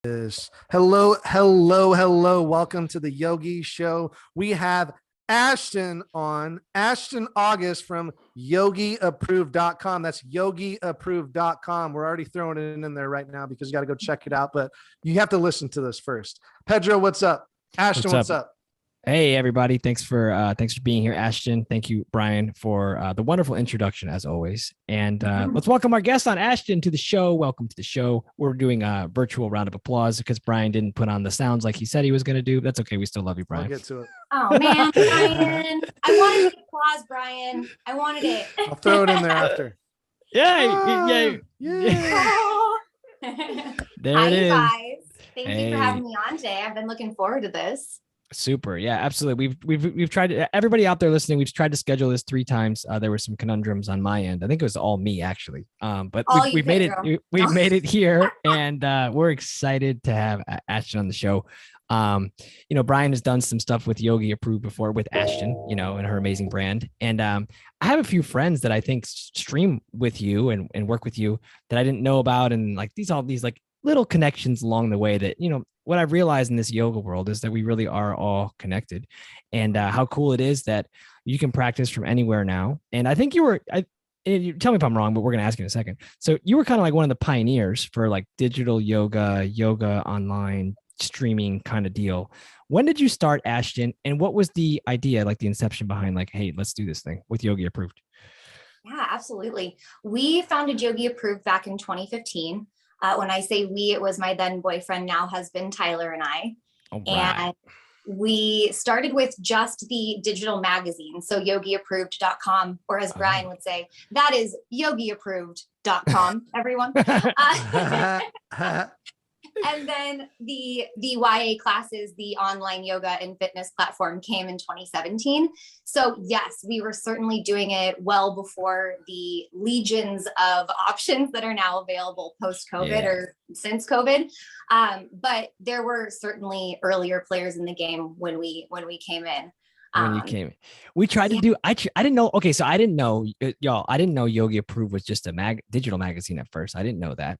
Hello, hello, hello. Welcome to the Yogi Show. We have Ashton on, Ashton August from YogiApproved.com. That's YogiApproved.com. We're already throwing it in there right now because you got to go check it out, but you have to listen to this first. Pedro, what's up? Ashton, what's up? Hey everybody, thanks for being here, Ashton. Thank you, Brian, for the wonderful introduction as always. And let's welcome our guest on, Ashton, to the show. Welcome to the show. We're doing a virtual round of applause because Brian didn't put on the sounds like he said he was going to do. That's okay. We still love you, Brian. We'll get to it. Oh man, Brian! I wanted the applause, Brian. I wanted it. I'll throw it in there after. Yay! There Hi, it is. guys. Thank you for having me on today. I've been looking forward to this. Super. Yeah, absolutely. We've tried to, everybody out there listening, we've tried to schedule this 3 times. There were some conundrums on my end. I think it was all me actually. But we've made it, we've made it here, and we're excited to have Ashton on the show. Brian has done some stuff with Yogi Approved before with Ashton, and her amazing brand. And I have a few friends that I think stream with you and work with you that I didn't know about. And like all these like little connections along the way that, what I've realized in this yoga world is that we really are all connected, and how cool it is that you can practice from anywhere now. And I think you tell me if I'm wrong, but we're going to ask you in a second. So you were kind of like one of the pioneers for like digital yoga online streaming kind of deal. When did you start, Ashton? And what was the idea, like the inception behind like, hey, let's do this thing with Yogi Approved? Yeah, absolutely. We founded Yogi Approved back in 2015. When I say we, it was my then boyfriend, now husband, Tyler, and I. All right. And we started with just the digital magazine. So yogiapproved.com, or as Brian would say, that is yogiapproved.com, everyone. And then the YA classes, the online yoga and fitness platform, came in 2017. So yes, we were certainly doing it well before the legions of options that are now available post-COVID or since COVID. But there were certainly earlier players in the game when we came in. When you came, we tried to do. I didn't know. Okay, so I didn't know, y'all. I didn't know Yogi Approved was just a digital magazine at first. I didn't know that.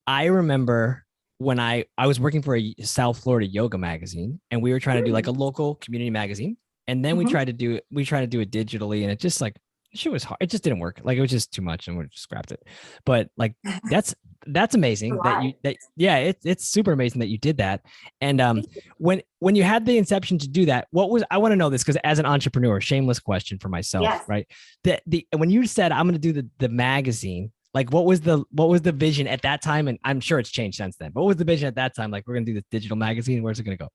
I remember when I was working for a South Florida yoga magazine, and we were trying to do like a local community magazine. And then we tried to do it digitally, and it just like, shit was hard. It just didn't work. Like it was just too much, and we just scrapped it. But like, that's amazing it's super amazing that you did that. And when you had the inception to do that, I want to know this, because as an entrepreneur, shameless question for myself, right? When you said, I'm going to do the magazine, like what was the vision at that time? And I'm sure it's changed since then, but what was the vision at that time? Like, we're going to do this digital magazine. Where's it going to go?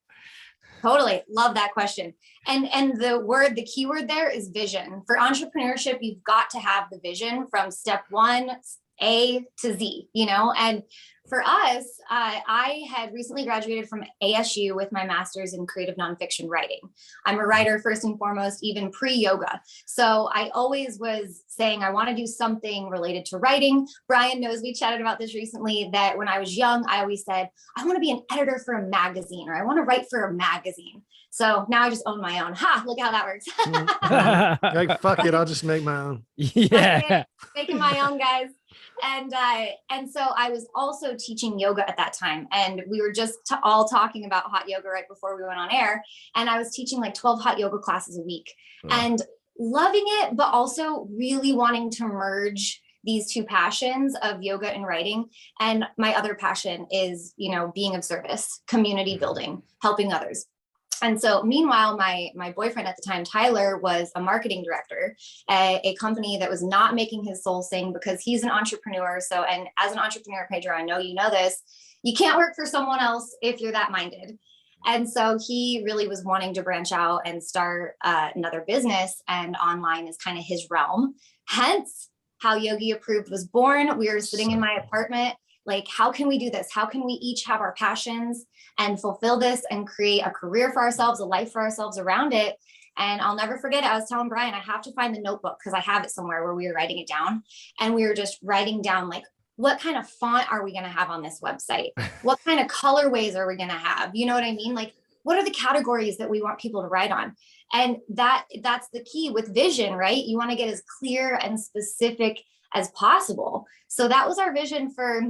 Totally. Love that question. And the keyword there is vision. For entrepreneurship, you've got to have the vision from step 1, A to Z, and for us, I had recently graduated from ASU with my master's in creative nonfiction writing. I'm a writer first and foremost, even pre-yoga. So I always was saying, I want to do something related to writing. Brian knows, we chatted about this recently, that when I was young, I always said, I want to be an editor for a magazine, or I want to write for a magazine. So now I just own my own. Look how that works. Like, fuck it, I'll just make my own. Yeah. Making my own, guys. And so I was also teaching yoga at that time, and we were just all talking about hot yoga right before we went on air. And I was teaching like 12 hot yoga classes a week and loving it, but also really wanting to merge these two passions of yoga and writing. And my other passion is, being of service, community building, helping others. And so meanwhile, my boyfriend at the time, Tyler, was a marketing director at a company that was not making his soul sing, because he's an entrepreneur. So, and as an entrepreneur, Pedro, I know you know this, you can't work for someone else if you're that minded. And so he really was wanting to branch out and start another business, and online is kind of his realm. Hence how Yogi Approved was born. We were sitting in my apartment, like, how can we do this? How can we each have our passions and fulfill this and create a career for ourselves, a life for ourselves around it? And I'll never forget it. I was telling Brian, I have to find the notebook, because I have it somewhere, where we were writing it down. And we were just writing down, like, what kind of font are we going to have on this website? What kind of colorways are we going to have? You know what I mean? Like, what are the categories that we want people to write on? And that's the key with vision, right? You want to get as clear and specific as possible. So that was our vision for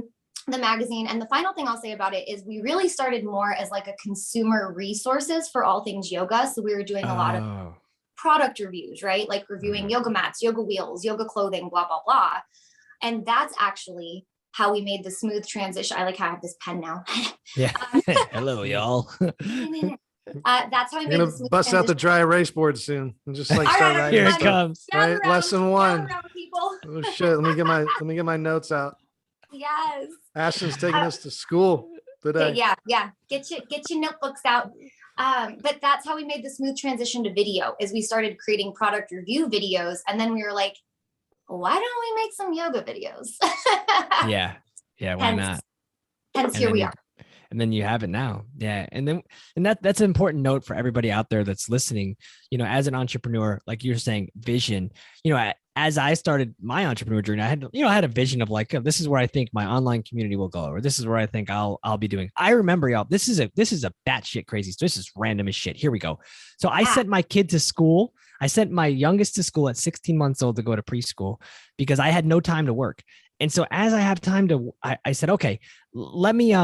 the magazine. And the final thing I'll say about it is we really started more as like a consumer resources for all things yoga. So we were doing a lot of product reviews, right? Like reviewing yoga mats, yoga wheels, yoga clothing, blah, blah, blah. And that's actually how we made the smooth transition. I like how I have this pen now. Yeah. Hello, y'all. That's how I made the smooth bust transition. out the dry erase board soon and just like All start right, writing. Here it stuff. comes. Right? Lesson 1. People. Oh shit. Let me get my notes out. Yes. Ashton's taking us to school today. Yeah. Get your notebooks out. But that's how we made the smooth transition to video, is we started creating product review videos. And then we were like, why don't we make some yoga videos? Yeah. Why not? Hence here we are. And then you have it now. Yeah. And that's an important note for everybody out there that's listening. You know, as an entrepreneur, like you're saying, vision, you know, as I started my entrepreneur journey, I had a vision of like, oh, this is where I think my online community will go, or this is where I think I'll be doing. I remember, y'all, this is a batshit crazy. This is random as shit. Here we go. So I sent my kid to school. I sent my youngest to school at 16 months old to go to preschool because I had no time to work. And so as I have time to, I said, okay, let me,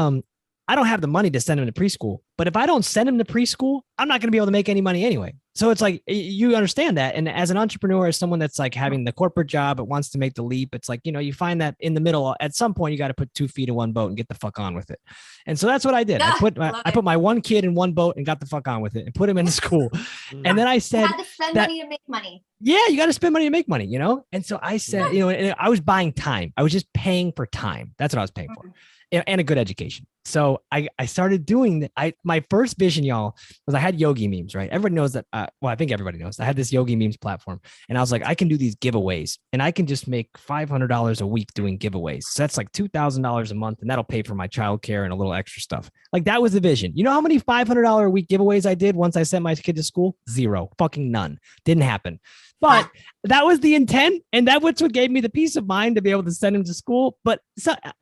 I don't have the money to send him to preschool, but if I don't send him to preschool, I'm not going to be able to make any money anyway. So it's like, you understand that. And as an entrepreneur, as someone that's like having the corporate job, but wants to make the leap, it's like, you know, you find that in the middle, at some point, you got to put 2 feet in one boat and get the fuck on with it. And so that's what I did. I put my one kid in one boat and got the fuck on with it and put him into school. And then I said, you had to spend money to make money. Yeah, you got to spend money to make money, you know? And so I said, you know, and I was buying time. I was just paying for time. That's what I was paying for. And a good education. So I started doing that. My first vision, y'all, was I had Yogi memes, right? Everybody knows that. Well, I think everybody knows. I had this Yogi memes platform, and I was like, I can do these giveaways, and I can just make $500 a week doing giveaways. So that's like $2,000 a month, and that'll pay for my childcare and a little extra stuff. Like that was the vision. You know how many $500 a week giveaways I did once I sent my kid to school? 0, fucking none. Didn't happen. But that was the intent. And that was what gave me the peace of mind to be able to send him to school. But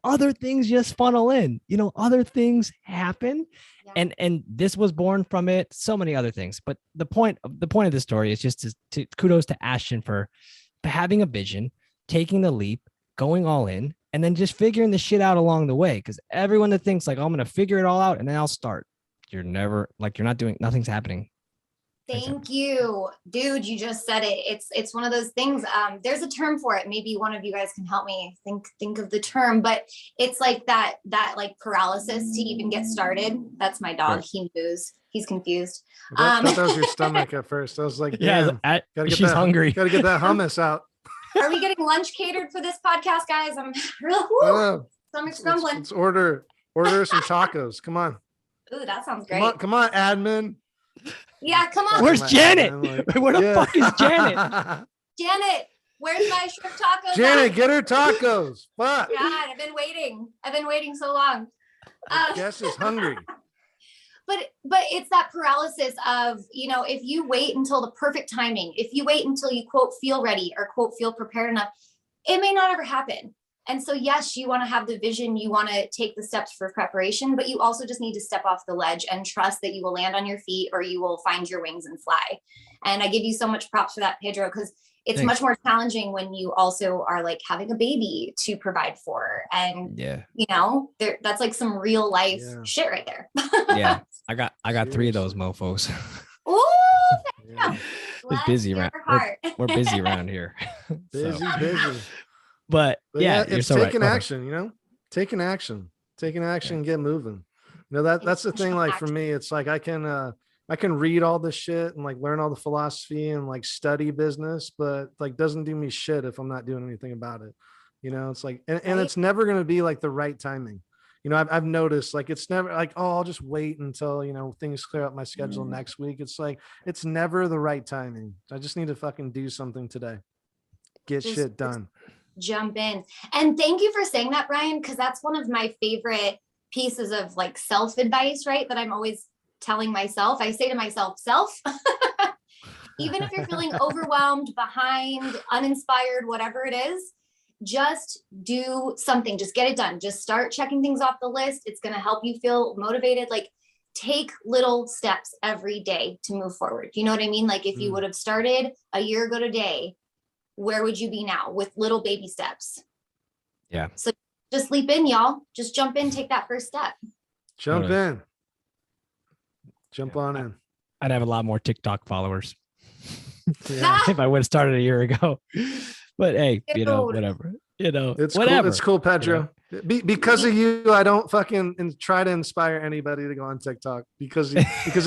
other things just funnel in, you know, other things happen. Yeah. And this was born from it. So many other things. But the point of the story is just to kudos to Ashton for having a vision, taking the leap, going all in, and then just figuring the shit out along the way. Because everyone that thinks like, oh, I'm going to figure it all out and then I'll start. You're not doing, nothing's happening. Thank you, dude. You just said it. It's one of those things. There's a term for it. Maybe one of you guys can help me think of the term, but it's like that like paralysis to even get started. That's my dog. Right. He moves. He's confused. I thought that was your stomach at first. I was like, yeah, she's hungry. Gotta get that hummus out. Are we getting lunch catered for this podcast, guys? I'm really stomach's grumbling. Let's order some tacos. Come on. Ooh, that sounds great. Come on, admin. Yeah, come on. Where's Janet? Where the fuck is Janet? Janet, where's my shrimp tacos? Janet, get her tacos. Fuck. God, I've been waiting so long. Guess is hungry. But it's that paralysis of, you know, if you wait until the perfect timing, if you wait until you quote feel ready or quote feel prepared enough, it may not ever happen. And so, yes, you want to have the vision, you want to take the steps for preparation, but you also just need to step off the ledge and trust that you will land on your feet or you will find your wings and fly. And I give you so much props for that, Pedro, because it's Thanks. much more challenging when you also are like having a baby to provide for. And, you know, that's like some real life shit right there. Yeah, I got 3 of those mofos. Ooh, yeah. It's busy around. We're busy around here. Busy. But yeah, it's so taking right. action, you know, taking action, get moving. You know, that's the thing. Like for me, it's like I can read all this shit and like learn all the philosophy and like study business, but like doesn't do me shit if I'm not doing anything about it. You know, it's like, and it's never going to be like the right timing. You know, I've noticed like, it's never like, oh, I'll just wait until, you know, things clear up my schedule next week. It's like, it's never the right timing. I just need to fucking do something today. Get shit done. Jump in. And thank you for saying that, Brian, because that's one of my favorite pieces of like self advice, right? That I'm always telling myself. I say to myself, even if you're feeling overwhelmed, behind, uninspired, whatever it is, just do something. Just get it done. Just start checking things off the list. It's going to help you feel motivated. Like take little steps every day to move forward. You know what I mean? Like if you would have started a year ago today, where would you be now with little baby steps? Yeah. So just leap in, y'all. Just jump in, take that first step. Jump in. Jump on in. I'd have a lot more TikTok followers Yeah. if I would have started a year ago. But hey, whatever. It's whatever. Cool. It's cool, Pedro. Because of you, I don't fucking try to inspire anybody to go on TikTok because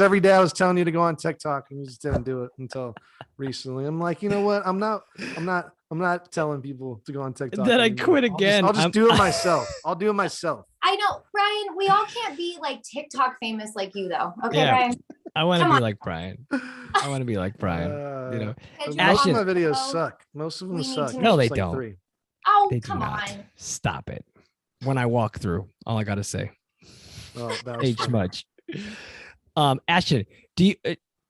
every day I was telling you to go on TikTok and you just didn't do it until recently. I'm like, you know what? I'm not telling people to go on TikTok. Then I quit again. I'll just do it myself. I'll do it myself. I know, Brian, we all can't be like TikTok famous like you though. Okay, Yeah. Brian. I want to be like Brian. I want to be like Brian. Pedro, Most of Ashton- my videos suck. Most of them We need suck. to No, they Just like don't. 3. Oh, They do come not. on. Stop it. When I walk through, all I got to say. Oh, that was Age funny. much. Ashton, do you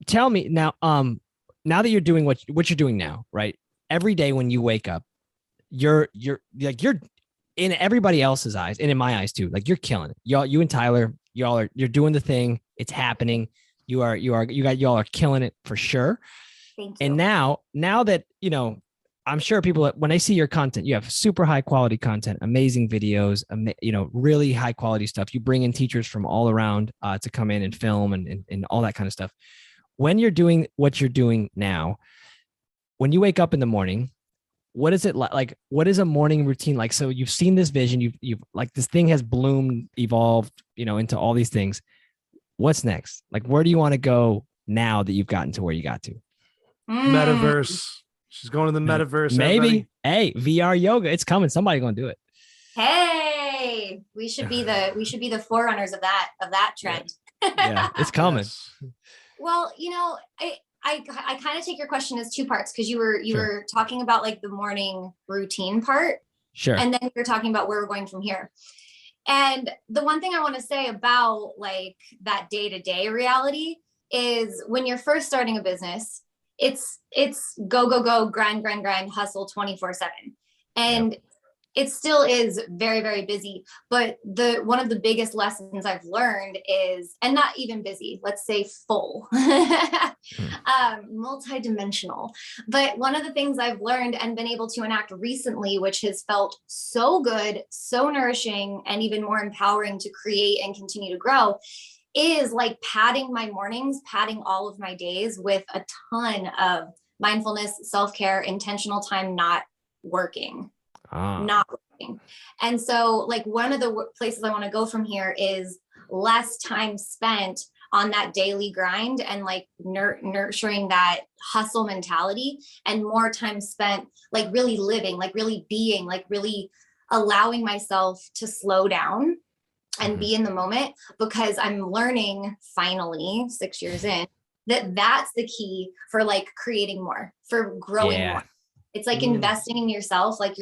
tell me now? Now that you're doing what you're doing now, right? Every day when you wake up, you're in everybody else's eyes and in my eyes too. Like you're killing it. You and Tyler, you're doing the thing. It's happening. Y'all are killing it for sure. Thank you. And now that I'm sure people, when they see your content, you have super high quality content, amazing videos, really high quality stuff. You bring in teachers from all around to come in and film and all that kind of stuff. When you're doing what you're doing now, when you wake up in the morning, what is it like? What is a morning routine like? So you've seen this vision, you've like this thing has bloomed, evolved, into all these things. What's next? Like, where do you want to go now that you've gotten to where you got to? Metaverse. She's going to the metaverse. Maybe. Everybody. Hey, VR yoga, it's coming. Somebody's gonna do it. Hey, we should be the forerunners of that trend. Yeah, it's coming. Yes. Well, I kind of take your question as 2 parts because you were talking about like the morning routine part. Sure. And then you're talking about where we're going from here. And the one thing I want to say about like that day-to-day reality is when you're first starting a business, it's go, grind, hustle 24/7. And it still is very, very busy. But one of the biggest lessons I've learned is, and not even busy, let's say full, multidimensional. But one of the things I've learned and been able to enact recently, which has felt so good, so nourishing, and even more empowering to create and continue to grow, is like padding my mornings, padding all of my days with a ton of mindfulness, self-care, intentional time, not working. Not working. And so like one of the places I want to go from here is less time spent on that daily grind and like nurturing that hustle mentality, and more time spent like really living, like really being, like really allowing myself to slow down and be in the moment, because I'm learning finally 6 years in that's the key for like creating more, for growing more. It's like investing in yourself. Like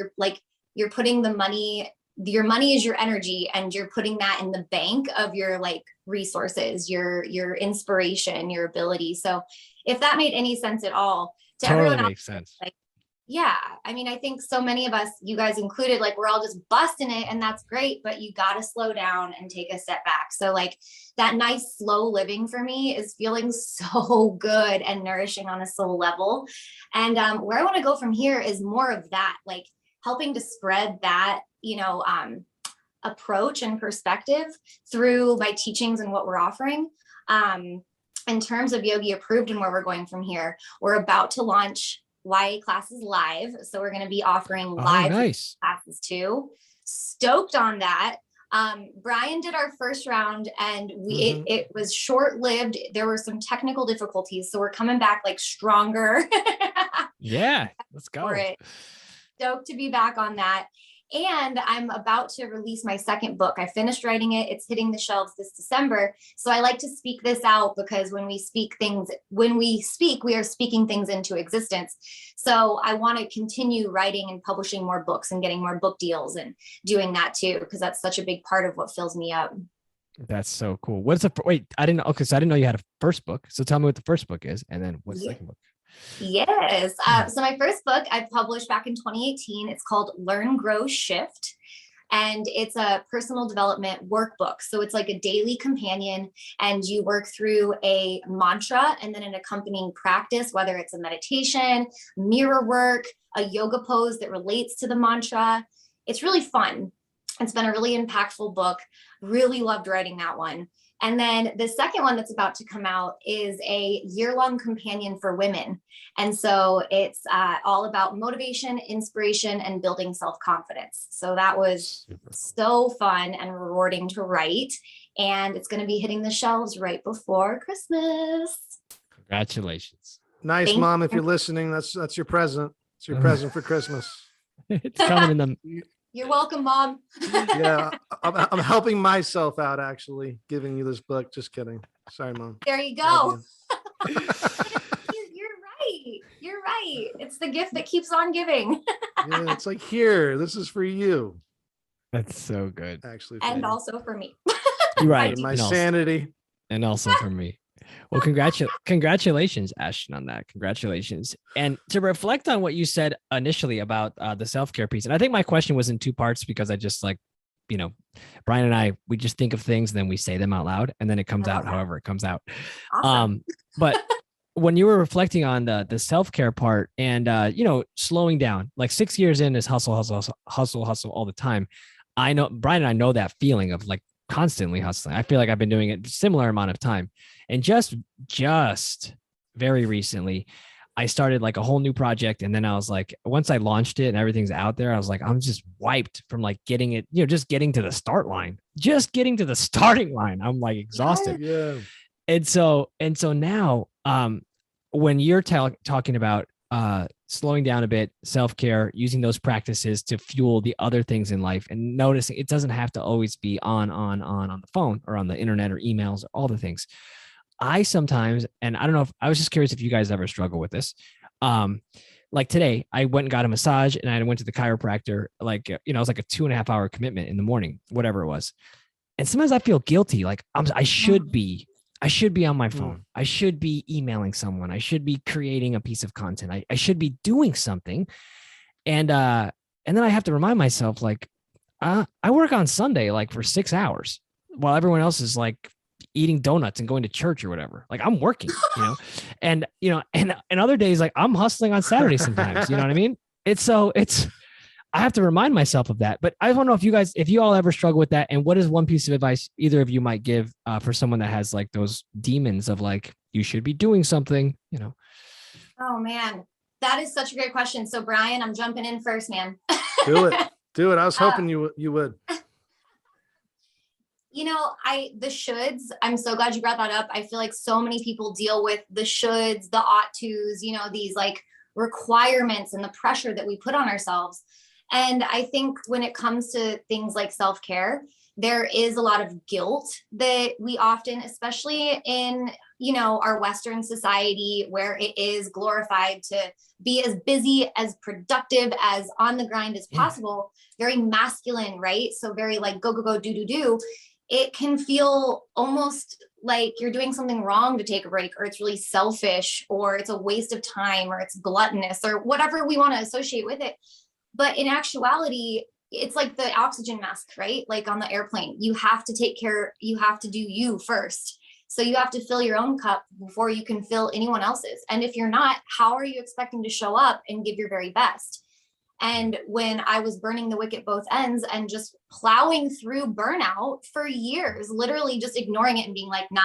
you're putting the money, your money is your energy, and you're putting that in the bank of your like resources, your inspiration, your ability. So if that made any sense at all to totally everyone else, makes sense. like, yeah, I mean, I think so many of us, you guys included, like we're all just busting it, and that's great, but you got to slow down and take a step back. So like that nice slow living for me is feeling so good and nourishing on a soul level. And where I want to go from here is more of that, like helping to spread that, approach and perspective through my teachings and what we're offering. In terms of Yogi Approved and where we're going from here, we're about to launch YA classes live. So we're going to be offering live classes too. Stoked on that. Brian did our first round and it was short-lived. There were some technical difficulties. So we're coming back like stronger. Yeah, let's go. For it. Stoked to be back on that. And I'm about to release my second book. I finished writing it. It's hitting the shelves this December. So I like to speak this out, because when we speak, we are speaking things into existence. So I want to continue writing and publishing more books and getting more book deals and doing that too, because that's such a big part of what fills me up. That's so cool. Wait, I didn't know. Okay, so I didn't know you had a first book. So tell me what the first book is, and then what's the second book? Yes. So my first book I published back in 2018. It's called Learn, Grow, Shift. And it's a personal development workbook. So it's like a daily companion, and you work through a mantra and then an accompanying practice, whether it's a meditation, mirror work, a yoga pose that relates to the mantra. It's really fun. It's been a really impactful book. Really loved writing that one. And then the second one that's about to come out is a year-long companion for women. And so it's all about motivation, inspiration, and building self-confidence. So that was so fun and rewarding to write. And it's going to be hitting the shelves right before Christmas. Congratulations. Nice, Thank Mom. you. If you're listening, that's your present. It's your present for Christmas. It's coming in the. You're welcome, Mom. Yeah, I'm helping myself out, actually, giving you this book. Just kidding. Sorry, Mom. There you go. You're right. You're right. It's the gift that keeps on giving. Yeah, it's like, here, this is for you. That's so good. Actually, And also for me. You're right. for my And also- sanity. and also for me. Well, congratulations, Ashton, on that. Congratulations. And to reflect on what you said initially about the self-care piece, and I think my question was in two parts because I just like, Brian and I, we just think of things and then we say them out loud and then it comes out however it comes out. Awesome. But when you were reflecting on the self-care part and, slowing down, like 6 years in is hustle all the time. I know Brian and I know that feeling of like constantly hustling. I feel like I've been doing it a similar amount of time. And just very recently, I started like a whole new project. And then I was like, once I launched it and everything's out there, I was like, I'm just wiped from like getting it, just getting to the start line, just getting to the starting line. I'm like exhausted. Yeah. And so now, when you're talking about slowing down a bit, self-care, using those practices to fuel the other things in life and noticing it doesn't have to always be on the phone or on the internet or emails or all the things. I sometimes, and I don't know if I was just curious if you guys ever struggle with this. Like today I went and got a massage and I went to the chiropractor, like, it was like a 2.5 hour commitment in the morning, whatever it was. And sometimes I feel guilty. Like I should be on my phone. I should be emailing someone. I should be creating a piece of content. I should be doing something. And then I have to remind myself, like, I work on Sunday, like for 6 hours while everyone else is like eating donuts and going to church or whatever. Like I'm working, and other days, like I'm hustling on Saturday sometimes, you know what I mean? I have to remind myself of that. But I don't know if you all ever struggle with that. And what is one piece of advice either of you might give for someone that has like those demons of like, you should be doing something, Oh man, that is such a great question. So Brian, I'm jumping in first, man. Do it. I was hoping you would. The shoulds, I'm so glad you brought that up. I feel like so many people deal with the shoulds, the ought tos, these like requirements and the pressure that we put on ourselves. And I think when it comes to things like self-care, there is a lot of guilt that we often, especially in, our Western society where it is glorified to be as busy, as productive, as on the grind as possible, very masculine, right? So very like go, go, go, do, do, do. It can feel almost like you're doing something wrong to take a break, or it's really selfish, or it's a waste of time, or it's gluttonous, or whatever we want to associate with it. But in actuality, it's like the oxygen mask, right? Like on the airplane, you have to take care, you have to do you first. So you have to fill your own cup before you can fill anyone else's. And if you're not, how are you expecting to show up and give your very best? And when I was burning the wick at both ends and just plowing through burnout for years, literally just ignoring it and being like, nah,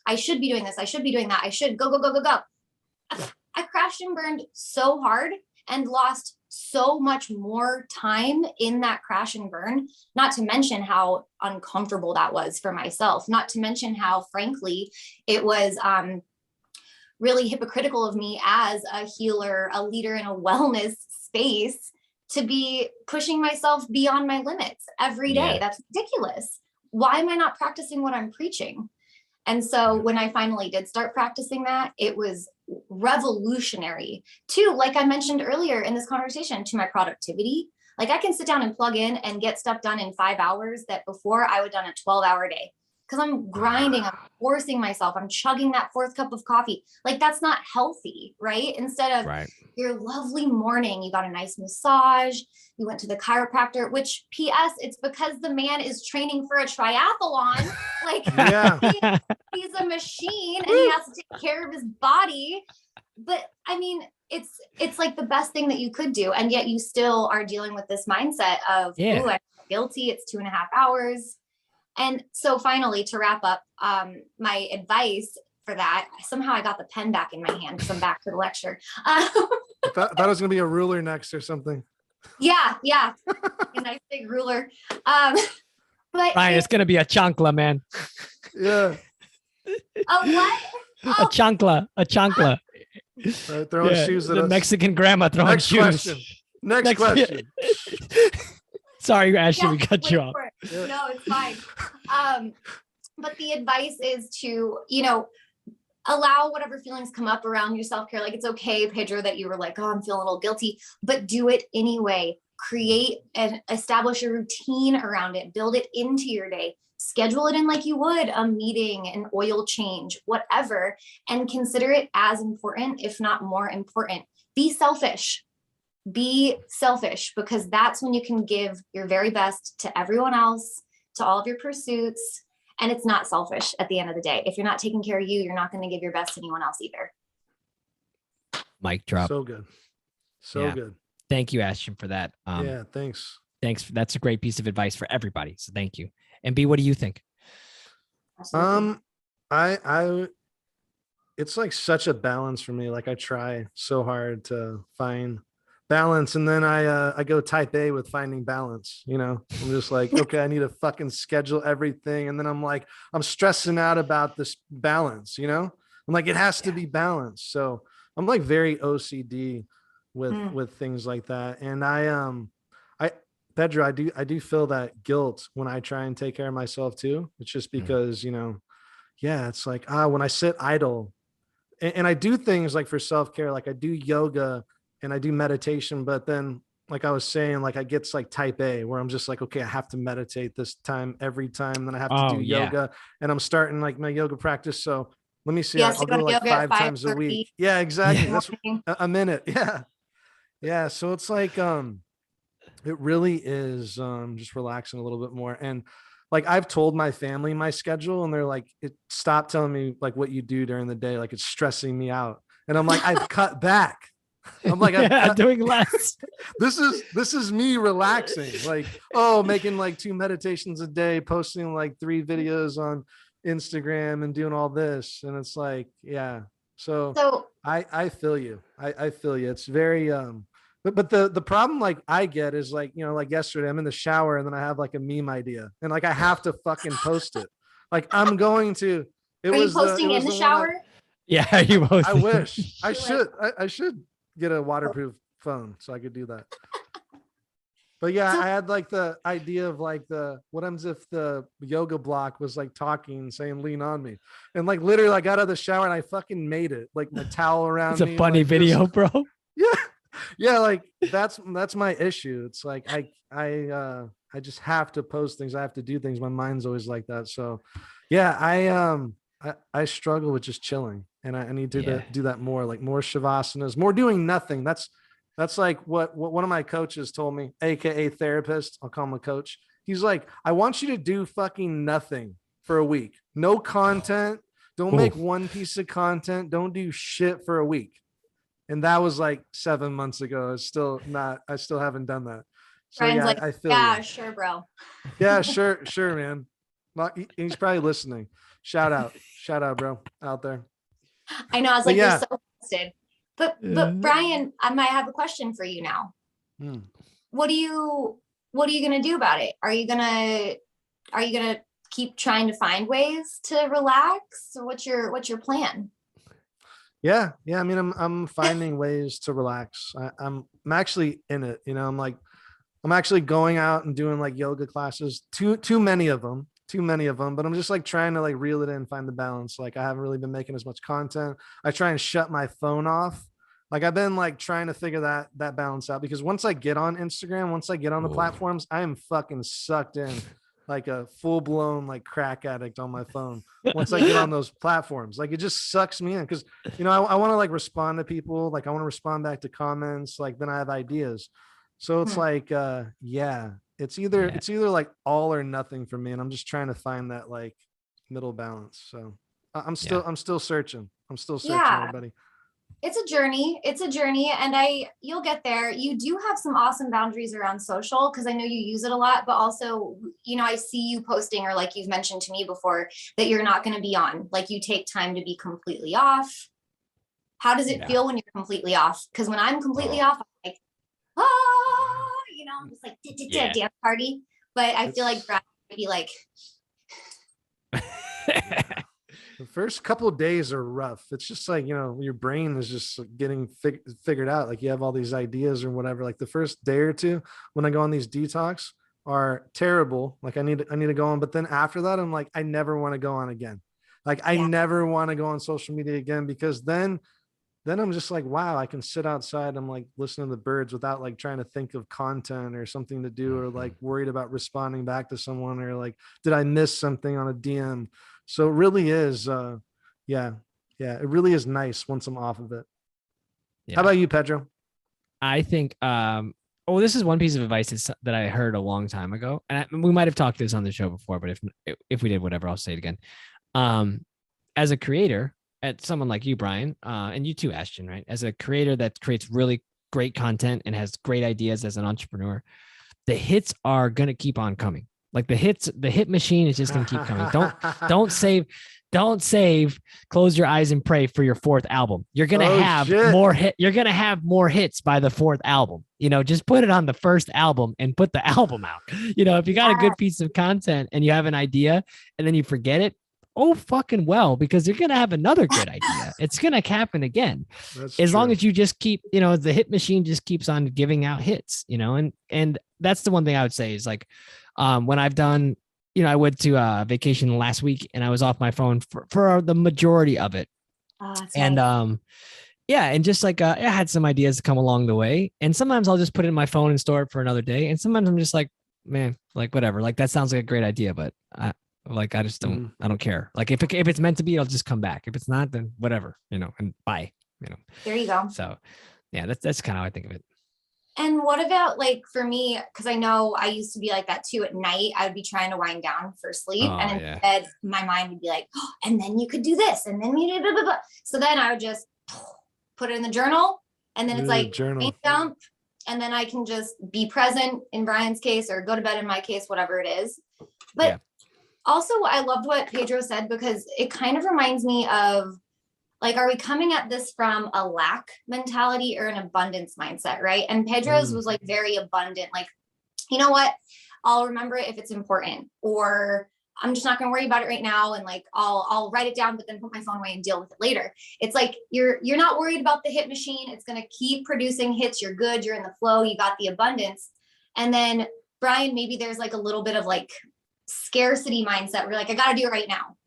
I should be doing this. I should be doing that. I should go. I crashed and burned so hard and lost so much more time in that crash and burn, not to mention how uncomfortable that was for myself, not to mention how, frankly, it was really hypocritical of me as a healer, a leader in a wellness space, to be pushing myself beyond my limits every day. Yeah. That's ridiculous. Why am I not practicing what I'm preaching? And so when I finally did start practicing that, it was revolutionary to, like I mentioned earlier in this conversation, to my productivity. Like I can sit down and plug in and get stuff done in 5 hours that before I would have done a 12-hour day. Because I'm grinding, I'm forcing myself, I'm chugging that 4th cup of coffee. Like that's not healthy, right? Instead of your lovely morning, you got a nice massage, you went to the chiropractor, which PS, it's because the man is training for a triathlon. Like he's a machine and he has to take care of his body. But I mean, it's like the best thing that you could do. And yet you still are dealing with this mindset of, ooh, I guilty. It's 2.5 hours. And so finally, to wrap up, my advice for that, somehow I got the pen back in my hand because I'm back to the lecture. I thought it was going to be a ruler next or something. Yeah. A nice big ruler. But Ryan, it's going to be a chancla, man. Yeah. A what? A chancla. Throwing shoes at the us. Mexican grandma throwing Next shoes. question. Next question. Sorry, Ashton, we cut you off. Yeah. No, it's fine. But the advice is to, allow whatever feelings come up around your self-care. Like, it's okay, Pedro, that you were like, oh, I'm feeling a little guilty, but do it anyway. Create and establish a routine around it. Build it into your day. Schedule it in like you would a meeting, an oil change, whatever, and consider it as important, if not more important. Be selfish. Because that's when you can give your very best to everyone else, to all of your pursuits. And it's not selfish at the end of the day. If you're not taking care of you, you're not going to give your best to anyone else either. Mic drop. So good. So good. Thank you, Ashton, for that. Yeah, thanks. That's a great piece of advice for everybody. So thank you. And B, what do you think? Absolutely. I it's like such a balance for me. Like, I try so hard to find balance, and then I go type A with finding balance. I'm just like, okay, I need to fucking schedule everything, and then I'm stressing out about this balance. I'm like, it has to be balanced. So I'm like very OCD with things like that. And Pedro, I do feel that guilt when I try and take care of myself too. It's just because, it's like, when I sit idle and I do things like for self-care, like I do yoga and I do meditation, but then, like I was saying, like I get like type A where I'm just like, okay, I have to meditate this time every time. Then I have to do yoga, and I'm starting like my yoga practice. So let me see. I'll go like 5 times a week. Yeah, exactly. That's a minute. Yeah. Yeah. So it's like, it really is just relaxing a little bit more. And like, I've told my family my schedule, and they're like, stop telling me like what you do during the day. Like, it's stressing me out. And I'm like, I've cut back. I'm like, I'm doing less. This is me relaxing. Like, making like 2 meditations a day, posting like 3 videos on Instagram and doing all this. And it's like, yeah. So I feel you. I feel you. It's very, but the problem like I get is like, like yesterday I'm in the shower and then I have like a meme idea and like I have to fucking post it. Like, I'm going to. Are you posting in the shower? Yeah, you both. I wish I should. I should get a waterproof phone so I could do that. But yeah, I had like the idea of like what happens if the yoga block was like talking, saying lean on me, and like literally I got out of the shower and I fucking made it, like my towel around me. It's a funny video, bro. Yeah, like that's my issue. It's like I just have to post things. I have to do things. My mind's always like that. So yeah, I struggle with just chilling, and I need to do that more, like more shavasanas, more doing nothing. That's like what one of my coaches told me, AKA therapist. I'll call him a coach. He's like, I want you to do fucking nothing for a week. No content. Don't make one piece of content. Don't do shit for a week. And that was like 7 months ago. I still haven't done that. So Brian's like, I feel you. Sure, bro. Yeah, sure, man. He's probably listening. Shout out, bro, out there. I know. I was like, you're so interested. But Brian, I might have a question for you now. What are you gonna do about it? Are you gonna keep trying to find ways to relax, or what's your plan? Yeah. I mean, I'm finding ways to relax. I'm actually in it. I'm actually going out and doing like yoga classes. Too many of them. But I'm just like trying to like reel it in, find the balance. Like, I haven't really been making as much content. I try and shut my phone off. Like, I've been like trying to figure that balance out, because once I get on Instagram, once I get on the platforms, I am fucking sucked in like a full blown like crack addict on my phone. Once I get on those platforms, like it just sucks me in, because I want to like respond to people. Like, I want to respond back to comments. Like, then I have ideas. So it's like, it's either like all or nothing for me. And I'm just trying to find that like middle balance. So I'm still searching. Everybody. It's a journey. It's a journey. And you'll get there. You do have some awesome boundaries around social, because I know you use it a lot, but also, I see you posting, or like you've mentioned to me before, that you're not going to be on, like you take time to be completely off. How does it feel when you're completely off? Because when I'm completely off, I'm like, I'm just like, dance party. But I feel like Brad would be like, the first couple of days are rough. It's just like, your brain is just getting figured out. Like you have all these ideas or whatever. Like the first day or two when I go on these detox are terrible. Like I need to go on. But then after that, I'm like, I never want to go on again. Like I never want to go on social media again, because then I'm just like, wow, I can sit outside. I'm like listening to the birds without like trying to think of content or something to do, or like worried about responding back to someone, or like, did I miss something on a DM? So it really is, it really is nice once I'm off of it. Yeah. How about you, Pedro? I think, this is one piece of advice that I heard a long time ago, and we might have talked this on the show before, but if we did, whatever, I'll say it again. As a creator, at someone like you, Brian, and you too, Ashton, right? As a creator that creates really great content and has great ideas as an entrepreneur, the hits are going to keep on coming. Like the hit machine is just going to keep coming. Don't save, close your eyes and pray for your fourth album. You're going to have more you're going to have more hits by the fourth album. Just put it on the first album and put the album out. If you got a good piece of content and you have an idea and then you forget it, oh fucking well, because you're going to have another good idea. It's going to happen again. As long as you just keep, the hit machine just keeps on giving out hits, and that's the one thing I would say is like, when I've done, I went to a vacation last week and I was off my phone for the majority of it. And, nice. And just like, I had some ideas to come along the way, and sometimes I'll just put it in my phone and store it for another day. And sometimes I'm just like, man, like whatever, like that sounds like a great idea, but I just don't, I don't care. Like if it's meant to be, it'll just come back. If it's not, then whatever, and bye, There you go. So yeah, that's kind of how I think of it. And what about like for me, because I know I used to be like that too. At night, I would be trying to wind down for sleep. And instead my mind would be like, oh, and then you could do this. And then you blah, blah, blah. So then I would just put it in the journal. And then it's like brain dump. And then I can just be present in Brian's case, or go to bed in my case, whatever it is. But also I loved what Pedro said, because it kind of reminds me of, like, are we coming at this from a lack mentality or an abundance mindset, right? And Pedro's was like very abundant, like, you know what? I'll remember it if it's important, or I'm just not going to worry about it right now. And like, I'll write it down, but then put my phone away and deal with it later. It's like, you're not worried about the hit machine. It's going to keep producing hits. You're good. You're in the flow. You got the abundance. And then Brian, maybe there's like a little bit of like scarcity mindset. We're like, I got to do it right now.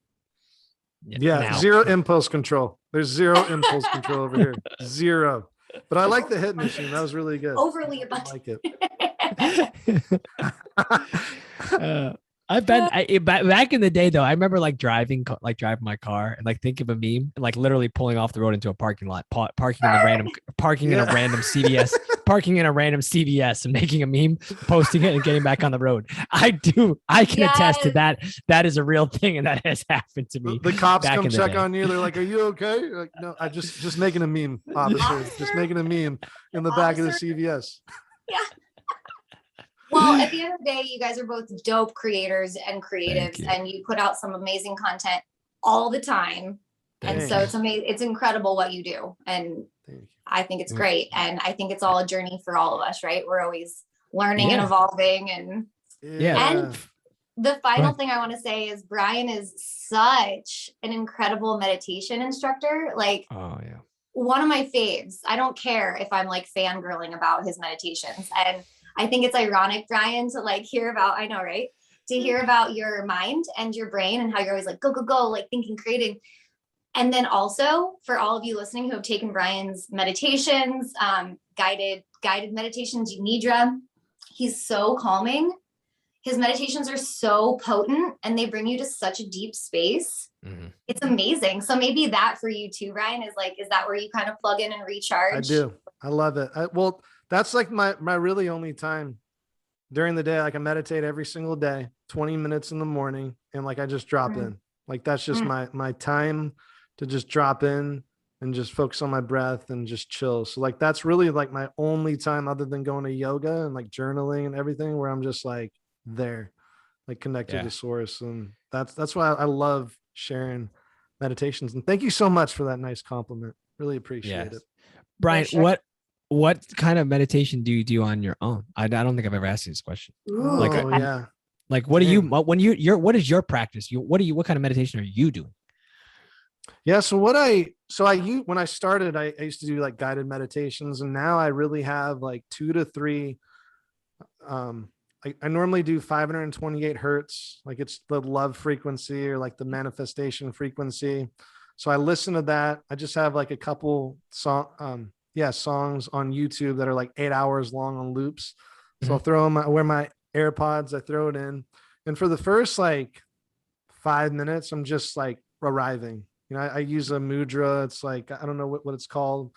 Yeah. Zero impulse control. There's zero impulse control over here. Zero. But I like the hit machine. That was really good. Overly abundant. I like it. I've been back in the day though. I remember like driving my car and like think of a meme and like literally pulling off the road into a parking lot, parking in a random CVS, parking in a random CVS and making a meme, posting it and getting back on the road. I can attest to that. That is a real thing, and that has happened to me. The cops come check on you. They're like, "Are you okay?" You're like, no, I just making a meme, officer. Just making a meme in the back of the CVS. Yeah. Well, at the end of the day, you guys are both dope creators and creatives, and you put out some amazing content all the time. And so it's amazing. It's incredible what you do. And I think it's great. And I think it's all a journey for all of us, right? We're always learning and evolving. And the final thing I want to say is Brian is such an incredible meditation instructor. Like, one of my faves. I don't care if I'm like fangirling about his meditations. And I think it's ironic, Brian, to like hear about, I know, right? To hear about your mind and your brain and how you're always like, go, go, go, like thinking, creating. And then also for all of you listening who have taken Brian's meditations, guided meditations, Nidra, he's so calming. His meditations are so potent and they bring you to such a deep space. Mm-hmm. It's amazing. So maybe that for you too, Brian, is that where you kind of plug in and recharge? I do. I love it. That's like my really only time during the day. Like I meditate every single day, 20 minutes in the morning. And like, I just drop in, like, that's just my time to just drop in and just focus on my breath and just chill. So like, that's really like my only time other than going to yoga and like journaling and everything, where I'm just like there, like connected to source. And that's why I love sharing meditations. And thank you so much for that nice compliment. Really appreciate it. Brian, sure. what kind of meditation do you do on your own? I don't think I've ever asked you this question. Ooh, Like, yeah. Like, what do you, when what is your practice? What kind of meditation are you doing? Yeah. So when I started, I used to do like guided meditations, and now I really have like 2 to 3. I normally do 528 hertz, like it's the love frequency or like the manifestation frequency. So I listen to that. I just have like a couple songs on YouTube that are like 8 hours long on loops. So I'll throw them, I wear my AirPods, I throw it in. And for the first like 5 minutes, I'm just like arriving. I use a mudra. It's like, I don't know what it's called.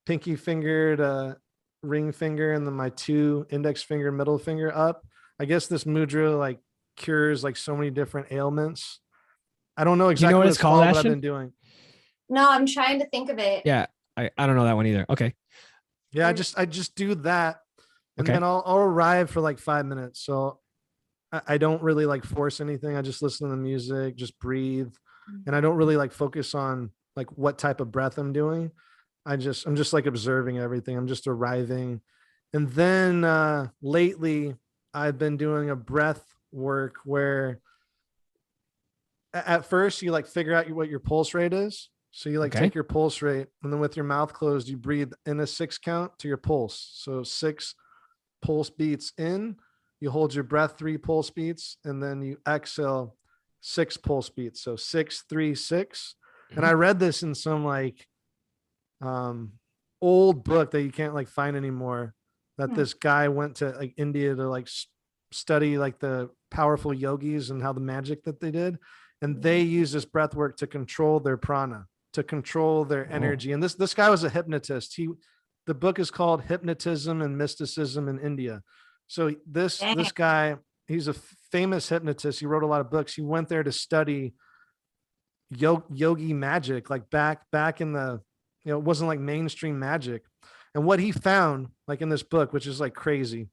Pinky finger to ring finger, and then my 2 index finger, middle finger up. I guess this mudra like cures like so many different ailments. I don't know exactly what it's called, but I've been doing. No, I'm trying to think of it. Yeah. I don't know that one either. Okay. Yeah. I just do that. And then I'll arrive for like 5 minutes. So I don't really like force anything. I just listen to the music, just breathe. And I don't really like focus on like what type of breath I'm doing. I'm just like observing everything. I'm just arriving. And then lately I've been doing a breath work where at first you like figure out what your pulse rate is. So you like take your pulse rate, and then with your mouth closed, you breathe in a 6 count to your pulse. So 6 pulse beats in, you hold your breath 3 pulse beats, and then you exhale 6 pulse beats. So 6, 3, 6. And I read this in some like old book that you can't like find anymore, that this guy went to like India to like study like the powerful yogis and how the magic that they did. And they use this breath work to control their prana, to control their energy. And this guy was a hypnotist. The book is called Hypnotism and Mysticism in India. So this guy, he's a famous hypnotist. He wrote a lot of books. He went there to study yogi magic, like back in the, it wasn't like mainstream magic. And what he found, like in this book, which is like crazy,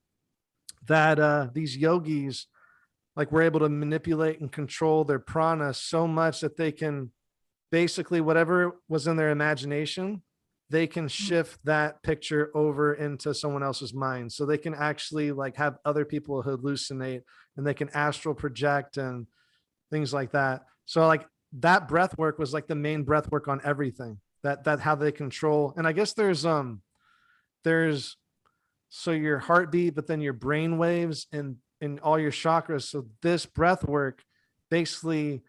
that these yogis like were able to manipulate and control their prana so much that they can basically, whatever was in their imagination, they can shift that picture over into someone else's mind. So they can actually like have other people hallucinate, and they can astral project and things like that. So like that breath work was like the main breath work on everything, that how they control. And I guess there's so your heartbeat, but then your brain waves and all your chakras. So this breath work basically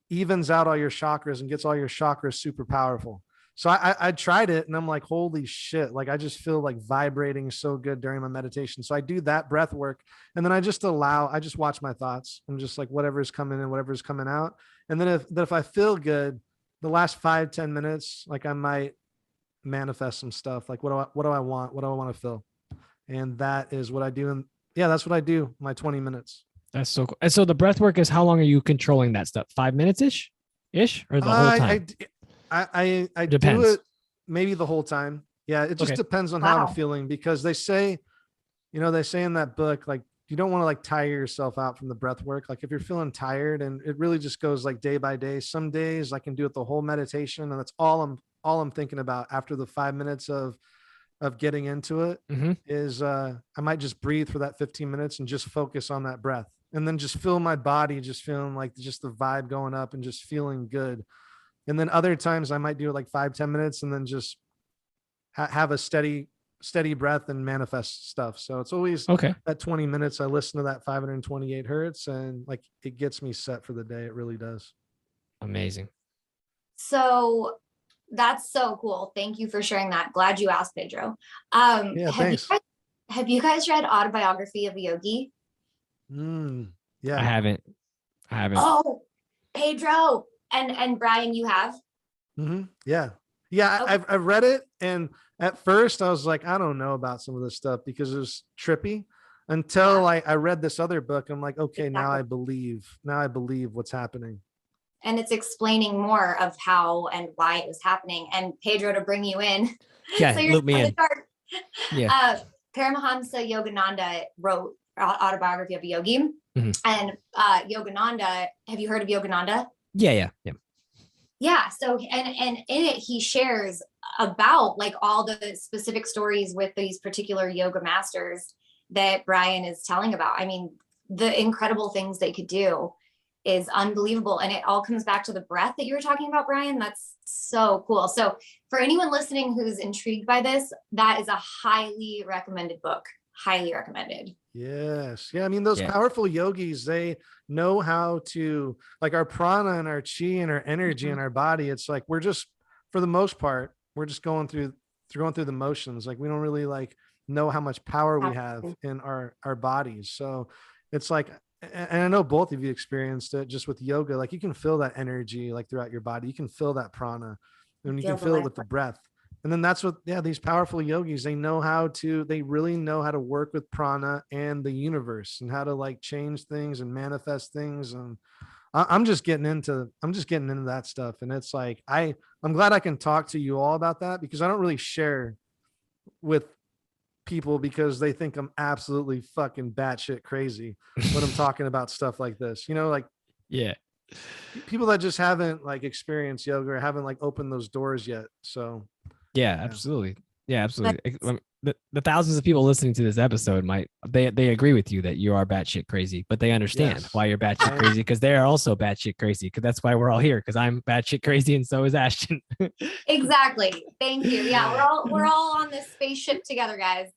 evens out all your chakras and gets all your chakras super powerful. So I tried it, and I'm like, holy shit. Like, I just feel like vibrating so good during my meditation. So I do that breath work, and then I just watch my thoughts. I'm just like, whatever's coming in, whatever's coming out. And then if I feel good, the last 5-10 minutes, like I might manifest some stuff. Like, what do I want? What do I want to feel? And that is what I do. And yeah, that's what I do. My 20 minutes. That's so cool. And so the breath work is, how long are you controlling that stuff? 5 minutes ish, or the whole time? I do it maybe the whole time. Yeah. It just depends on how I'm feeling, because they say in that book, like, you don't want to like tire yourself out from the breath work. Like if you're feeling tired, and it really just goes like day by day. Some days I can do it the whole meditation, and that's all I'm thinking about after the 5 minutes of getting into it is I might just breathe for that 15 minutes and just focus on that breath, and then just feel my body just feeling like just the vibe going up and just feeling good. And then other times I might do it like 5-10 minutes and then just have a steady breath and manifest stuff. So it's always that 20 minutes. I listen to that 528 hertz, and like it gets me set for the day. It really does. Amazing. So that's so cool. Thank you for sharing that. Glad you asked, Pedro. Yeah, thanks. Have you guys read Autobiography of a Yogi? Yeah. I haven't. Oh, Pedro and Brian, you have? Yeah. Okay. I've read it, and at first I was like, I don't know about some of this stuff because it was trippy, until I read this other book. I'm like, okay, now I believe what's happening. and it's explaining more of how and why it was happening. And Pedro, to bring you in. Yeah, so you're loop me in. Yeah. Paramahamsa Yogananda wrote Autobiography of a Yogi. Mm-hmm. And Yogananda, have you heard of Yogananda? Yeah. Yeah. So, and in it, he shares about like all the specific stories with these particular yoga masters that Brian is telling about. I mean, the incredible things they could do is unbelievable. And it all comes back to the breath that you were talking about, Brian. That's so cool. So for anyone listening who's intrigued by this, that is a highly recommended book. Highly recommended. Yes. Yeah. I mean, those powerful yogis, they know how to, like, our prana and our chi and our energy in our body. It's like, we're just, for the most part, we're just going through the motions. Like, we don't really like know how much power we have in our bodies. So it's like, and I know both of you experienced it just with yoga. Like, you can feel that energy like throughout your body. You can feel that prana, and you can feel it with the breath. And then that's what, these powerful yogis, they really know how to work with prana and the universe and how to like change things and manifest things. And I'm just getting into that stuff. And it's like, I'm glad I can talk to you all about that, because I don't really share with people because they think I'm absolutely fucking batshit crazy when I'm talking about stuff like this, like, people that just haven't like experienced yoga or haven't like opened those doors yet. So absolutely. The thousands of people listening to this episode they agree with you that you are batshit crazy, but they understand why you're batshit crazy, because they are also batshit crazy, because that's why we're all here, because I'm batshit crazy and so is Ashton. Exactly. Thank you. Yeah, we're all on this spaceship together, guys.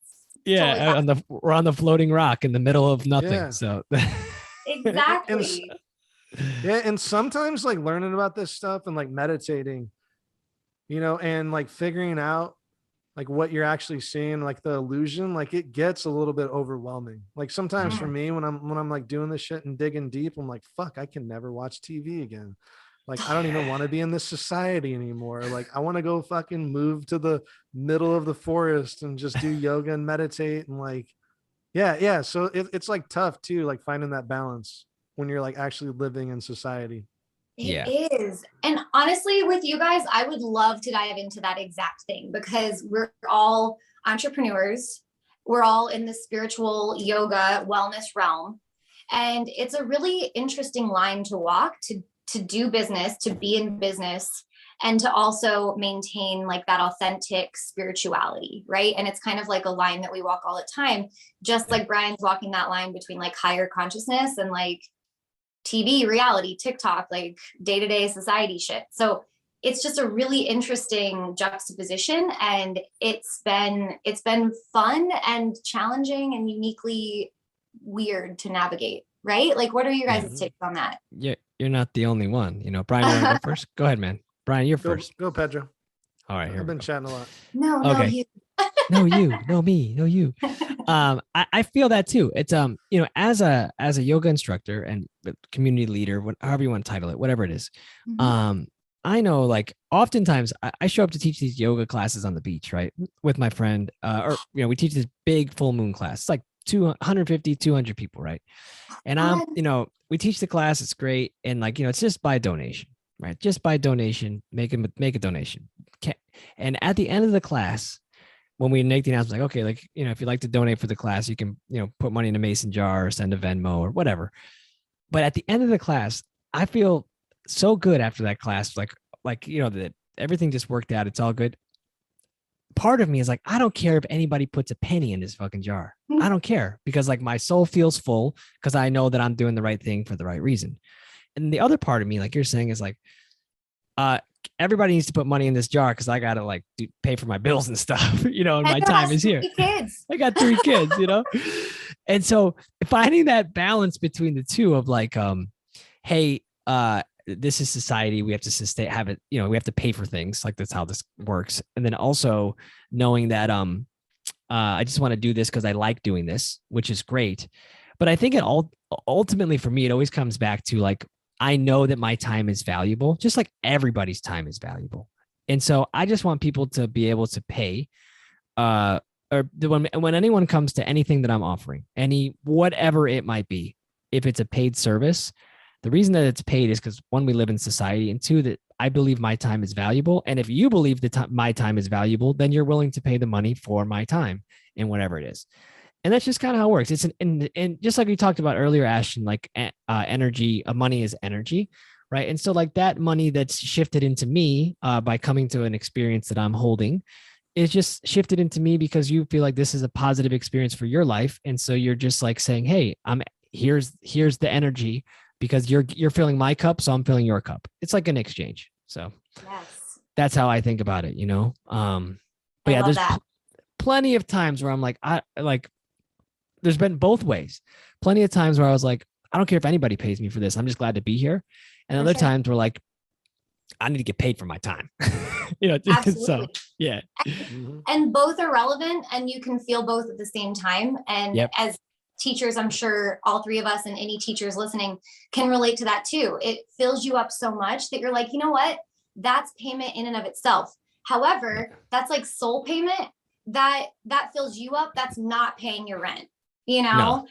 Yeah, totally we're on the floating rock in the middle of nothing. Yeah. So exactly. And sometimes like learning about this stuff and like meditating, and like figuring out like what you're actually seeing, like the illusion, like it gets a little bit overwhelming. Like sometimes for me, when I'm like doing this shit and digging deep, I'm like, fuck, I can never watch TV again. Like, I don't even want to be in this society anymore. Like, I want to go fucking move to the middle of the forest and just do yoga and meditate. And like, yeah. So it's like tough too, like finding that balance when you're like actually living in society. It is. And honestly, with you guys, I would love to dive into that exact thing, because we're all entrepreneurs. We're all in the spiritual yoga wellness realm. And it's a really interesting line to walk, to do business, to be in business, and to also maintain like that authentic spirituality, right? And it's kind of like a line that we walk all the time, just like Brian's walking that line between like higher consciousness and like TV, reality, TikTok, like day-to-day society shit. So it's just a really interesting juxtaposition, and it's been fun and challenging and uniquely weird to navigate, right? Like, what are you guys' takes on that? Yeah, you're not the only one. Brian, you want to go first? Go ahead, man. Brian, you're first. Go, Pedro. All right, I've been chatting a lot. No, you. No, you, no me, no you. I feel that too. It's as a yoga instructor and community leader, however you want to title it, whatever it is. I know, like, oftentimes I show up to teach these yoga classes on the beach, right, with my friend, or we teach this big full moon class. It's like 150, 200 people, right? And we teach the class, it's great, and like, it's just by donation, right? Just by donation, make a donation. And at the end of the class, when we make the announcement, like, okay, like, if you'd like to donate for the class, you can, put money in a mason jar or send a Venmo or whatever. But at the end of the class, I feel so good after that class, like, that everything just worked out. It's all good. Part of me is like, I don't care if anybody puts a penny in this fucking jar. I don't care, because like my soul feels full, because I know that I'm doing the right thing for the right reason. And the other part of me, like you're saying, is like, everybody needs to put money in this jar, because I gotta like pay for my bills and stuff, and my time is here. I got 3 kids, and so finding that balance between the two of like, hey, this is society. We have to have it. We have to pay for things. Like, that's how this works. And then also knowing that I just want to do this because I like doing this, which is great. But I think ultimately for me, it always comes back to like, I know that my time is valuable, just like everybody's time is valuable. And so I just want people to be able to pay, or when anyone comes to anything that I'm offering, whatever it might be, if it's a paid service, The reason that it's paid is because one, we live in society, and two, that I believe my time is valuable. And if you believe that my time is valuable, then you're willing to pay the money for my time and whatever it is. And that's just kind of how it works. It's and just like we talked about earlier, Ashton, like energy, money is energy, right? And so like that money that's shifted into me by coming to an experience that I'm holding is just shifted into me because you feel like this is a positive experience for your life. And so you're just like saying, hey, here's the energy because you're filling my cup, so I'm filling your cup. It's like an exchange. So that's how I think about it, you know? But yeah, there's plenty of times where I'm like, there's been both ways. Plenty of times where I was like, I don't care if anybody pays me for this. I'm just glad to be here. And other times where like, I need to get paid for my time. You know, absolutely. So yeah. And both are relevant and you can feel both at the same time. And as teachers, I'm sure all three of us and any teachers listening can relate to that too. It fills you up so much that you're like, you know what? That's payment in and of itself. However, that's like soul payment that fills you up. That's not paying your rent, you know? No.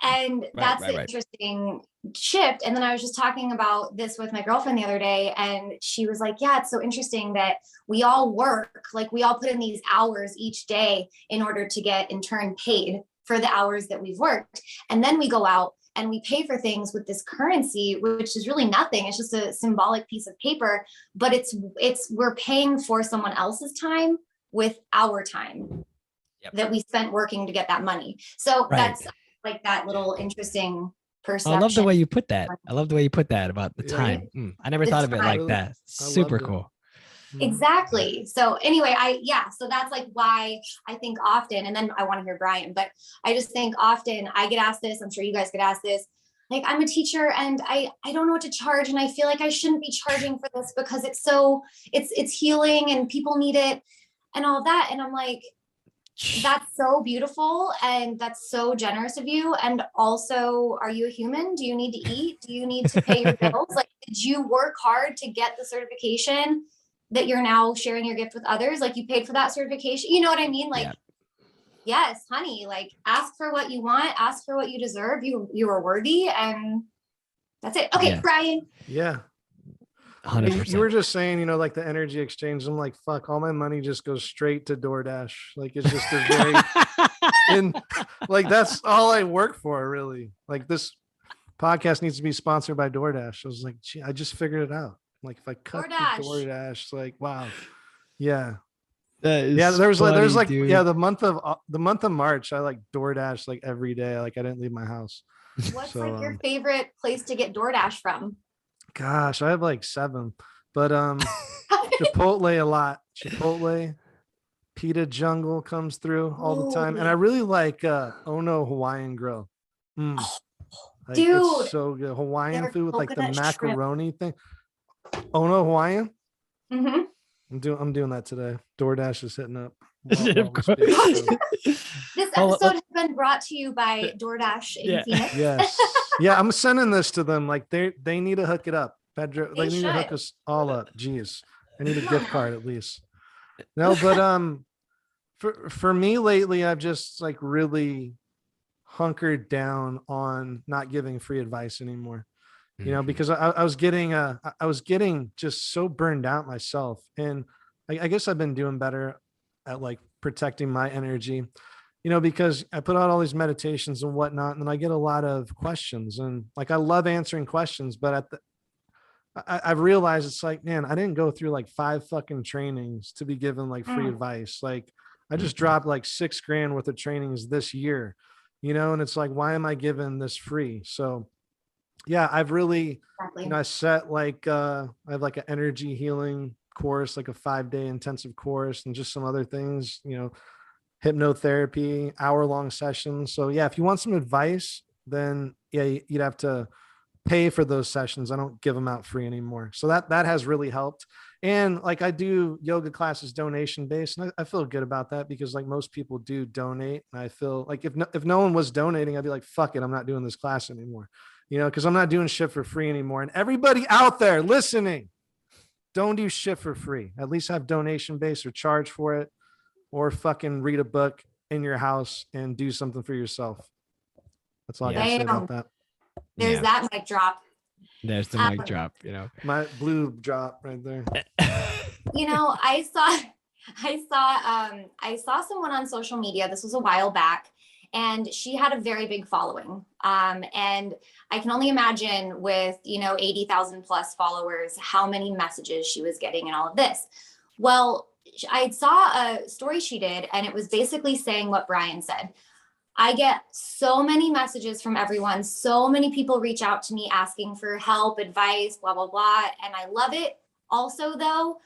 And that's the interesting shift. And then I was just talking about this with my girlfriend the other day, and she was like, yeah, it's so interesting that we all work, like we all put in these hours each day in order to get in turn paid for the hours that we've worked. And then we go out and we pay for things with this currency, which is really nothing. It's just a symbolic piece of paper, but we're paying for someone else's time with our time that we spent working to get that money. So that's like that little interesting perception. I love the way you put that. I love the way you put that about the time. I never thought of it like that. Super cool. Exactly. So anyway, so that's like why I think often, and then I want to hear Brian, but I just think often I get asked this, I'm sure you guys get asked this, like I'm a teacher and I don't know what to charge. And I feel like I shouldn't be charging for this because it's healing and people need it and all that. And I'm like, that's so beautiful. And that's so generous of you. And also, are you a human? Do you need to eat? Do you need to pay your bills? Like, did you work hard to get the certification that you're now sharing your gift with others? Like you paid for that certification. You know what I mean? Like, yes, honey, like ask for what you want, ask for what you deserve. You are worthy. And that's it. Okay, Brian. Yeah. 100%. You were just saying, you know, like the energy exchange. I'm like, fuck, all my money just goes straight to DoorDash. Like it's just a very, and like that's all I work for, really. Like this podcast needs to be sponsored by DoorDash. I was like, gee, I just figured it out. Like if I cut DoorDash, like wow, yeah, there's like dude. The month of March, I like DoorDash like every day. Like I didn't leave my house. What's like your favorite place to get DoorDash from? Gosh, I have like 7, but Chipotle a lot. Chipotle, Pita Jungle comes through all the time, and I really like Ono Hawaiian Grill. Like, dude, it's so good. Hawaiian food with like the macaroni thing. Ono Hawaiian. I'm doing that today. DoorDash is hitting up. This episode has been brought to you by DoorDash in Phoenix. Yes. Yeah, I'm sending this to them. Like they need to hook it up. Pedro, they need to hook us all up. Jeez. I need a gift card at least. No, but for me lately, I've just like really hunkered down on not giving free advice anymore. You know, because I was getting just so burned out myself. And I guess I've been doing better at like protecting my energy, you know, because I put out all these meditations and whatnot, and then I get a lot of questions, and like I love answering questions, but I've realized it's like, man, I didn't go through like 5 fucking trainings to be given like free advice. Like I just dropped like $6,000 worth of trainings this year, you know, and it's like, why am I giving this free? So yeah, I've really, you know, I set like, I have like an energy healing course, like a 5-day intensive course, and just some other things, you know, hypnotherapy, hour-long sessions. So yeah, if you want some advice, then yeah, you'd have to pay for those sessions. I don't give them out free anymore. So that has really helped. And like I do yoga classes donation based, and I feel good about that because like most people do donate. And I feel like if no one was donating, I'd be like, fuck it, I'm not doing this class anymore. You know, because I'm not doing shit for free anymore. And everybody out there listening, don't do shit for free. At least have donation based or charge for it, or fucking read a book in your house and do something for yourself. That's all I gotta say about that. There's that mic drop. There's the mic drop, you know. My blue drop right there. You know, I saw someone on social media. This was a while back, and she had a very big following. And I can only imagine with, 80,000 plus followers, how many messages she was getting and all of this. Well, I saw a story she did, and it was basically saying what Brian said. I get so many messages from everyone. So many people reach out to me asking for help, advice, blah, blah, blah. And I love it. Also, though,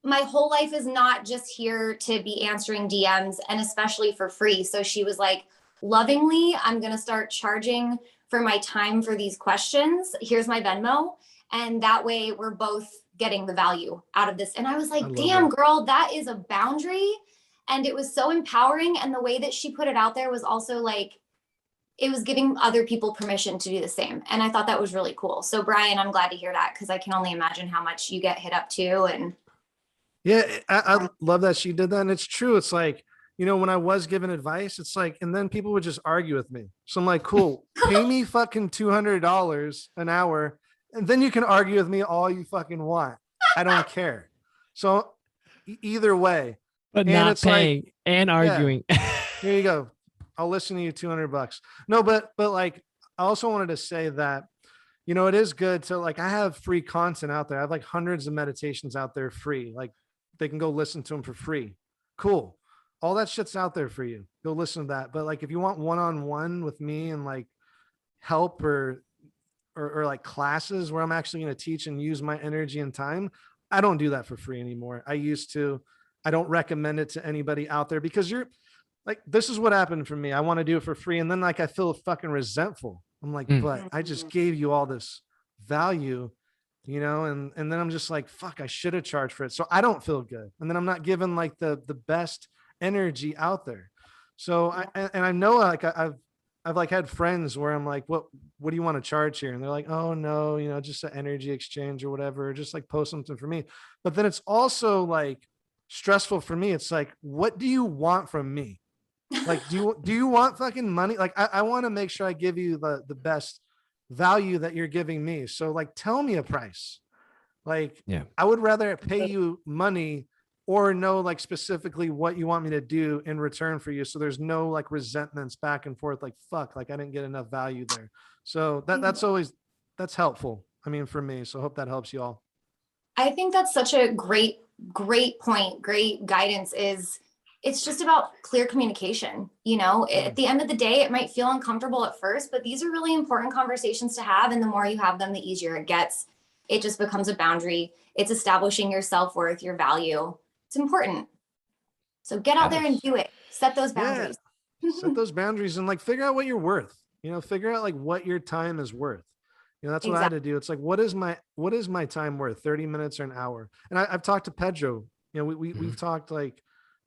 my whole life is not just here to be answering DMs, and especially for free. So she was like, lovingly, I'm going to start charging for my time for these questions. Here's my Venmo. And that way we're both getting the value out of this. And I was like, damn, girl, that is a boundary. And it was so empowering. And the way that she put it out there was also like, it was giving other people permission to do the same. And I thought that was really cool. So Brian, I'm glad to hear that, because I can only imagine how much you get hit up too. And yeah, I love that she did that. And it's true. It's like, when I was given advice, it's like, and then people would just argue with me. So I'm like, cool, pay me fucking $200 an hour. And then you can argue with me all you fucking want. I don't care. So either way. But not paying and arguing. Yeah, here you go. I'll listen to you $200. No, but like, I also wanted to say that, it is good to like, I have free content out there. I have like hundreds of meditations out there free. Like they can go listen to them for free. Cool. All that shit's out there for you. Go listen to that. But like, if you want one-on-one with me and like help or like classes where I'm actually going to teach and use my energy and time, I don't do that for free anymore. I used to. I don't recommend it to anybody out there, because you're like, this is what happened for me. I want to do it for free. And then like, I feel fucking resentful. I'm like, but I just gave you all this value, and then I'm just like, fuck, I should have charged for it. So I don't feel good. And then I'm not given like the best energy out there. So I know like I've like had friends where I'm like, what do you want to charge here? And they're like, oh no, just an energy exchange or whatever, just like post something for me. But then it's also like stressful for me. It's like, what do you want from me? Like, do you want fucking money? Like, I want to make sure I give you the best value that you're giving me. So like, tell me a price. Like, yeah, I would rather pay you money or know like specifically what you want me to do in return for you. So there's no like resentments back and forth. Like, fuck, like I didn't get enough value there. So that's helpful. I mean, for me, so I hope that helps you all. I think that's such a great point. Great guidance it's just about clear communication. At the end of the day, it might feel uncomfortable at first, but these are really important conversations to have. And the more you have them, the easier it gets. It just becomes a boundary. It's establishing your self-worth, your value. It's important. So get out there and do it. Set those boundaries. Yeah. Set those boundaries and like figure out what you're worth. Figure out like what your time is worth. That's what I had to do. It's like, what is my time worth? 30 minutes or an hour? And I've talked to Pedro. We've talked like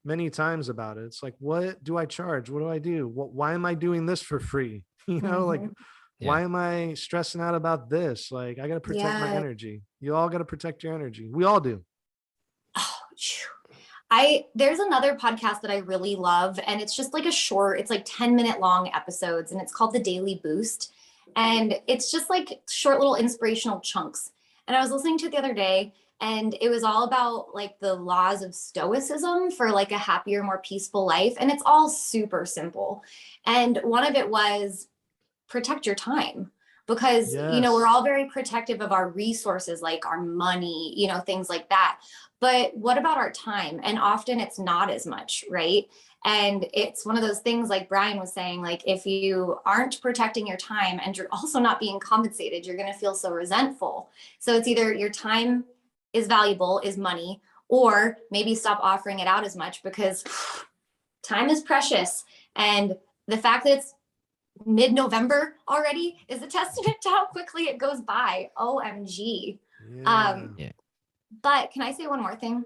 many times about it. It's like, what do I charge? What do I do? Why am I doing this for free? Like, why am I stressing out about this? Like, I got to protect my energy. You all got to protect your energy. We all do. There's another podcast that I really love, and it's just like it's like 10-minute long episodes, and it's called The Daily Boost. And it's just like short little inspirational chunks. And I was listening to it the other day, and it was all about like the laws of stoicism for like a happier, more peaceful life. And it's all super simple. And one of it was protect your time, because, we're all very protective of our resources, like our money, things like that. But what about our time? And often it's not as much, right? And it's one of those things like Brian was saying, like if you aren't protecting your time and you're also not being compensated, you're going to feel so resentful. So it's either your time is valuable, is money, or maybe stop offering it out as much, because time is precious. And the fact that it's mid-November already is a testament to how quickly it goes by. OMG. Yeah. But can I say one more thing?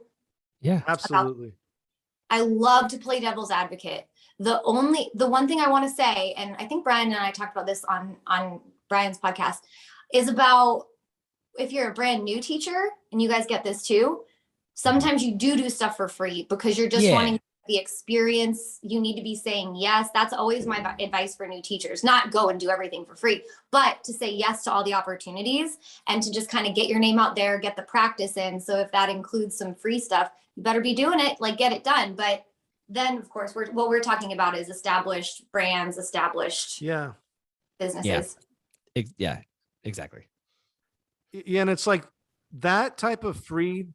Yeah, absolutely. I love to play devil's advocate. The one thing I want to say, and I think Brian and I talked about this on Brian's podcast, is about if you're a brand new teacher, and you guys get this too, sometimes you do stuff for free because you're just wanting to get the experience, you need to be saying yes. That's always my advice for new teachers, not go and do everything for free, but to say yes to all the opportunities and to just kind of get your name out there, get the practice in. So if that includes some free stuff, you better be doing it, like get it done. But then of course, what we're talking about is established brands, established businesses. Yeah, exactly. Yeah. And it's like that type of free,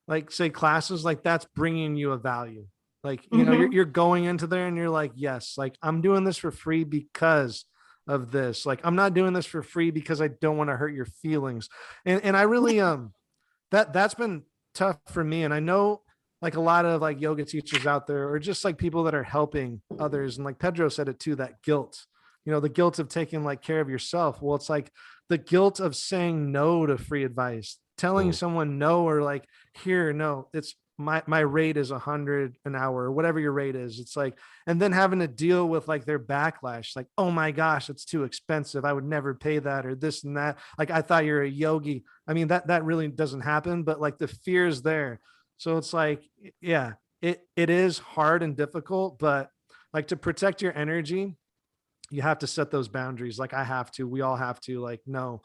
like say classes, like that's bringing you a value. Like, you know, you're going into there and you're like, yes, like I'm doing this for free because of this. Like, I'm not doing this for free because I don't want to hurt your feelings. And I really, that's been tough for me. And I know like a lot of like yoga teachers out there, or just like people that are helping others. And like Pedro said it too, that guilt, you know, the guilt of taking like care of yourself. Well, it's like the guilt of saying no to free advice, telling someone no, or like, here, no, it's my rate is 100 an hour or whatever your rate is. It's like, and then having to deal with like their backlash, like, oh my gosh, it's too expensive, I would never pay that, or this and that. Like, I thought you're a yogi. I mean, that really doesn't happen, but like the fear is there. So it's like, yeah, it is hard and difficult, but like to protect your energy, you have to set those boundaries. Like I have to, we all have to, like, no,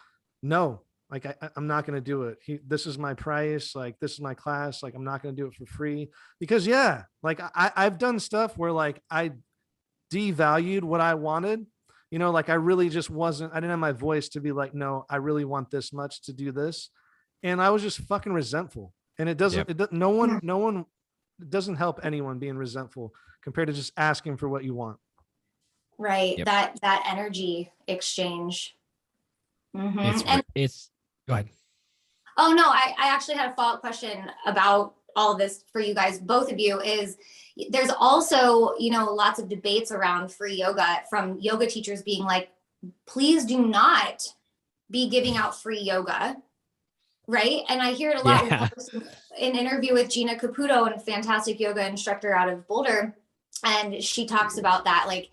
like I'm not going to do it. This is my price. Like, this is my class. Like, I'm not going to do it for free because like I've done stuff where like I devalued what I wanted, you know, like I really just I didn't have my voice to be like, no, I really want this much to do this. And I was just fucking resentful. And it doesn't, no one, it doesn't help anyone being resentful compared to just asking for what you want. Right. Yep. That energy exchange. It's go ahead. Oh no, I actually had a follow-up question about all of this for you guys. Both of you is there's also, you know, lots of debates around free yoga from yoga teachers being like, please do not be giving out free yoga. Right. And I hear it a lot. Yeah. In an interview with Gina Caputo, a fantastic yoga instructor out of Boulder. And she talks about that, like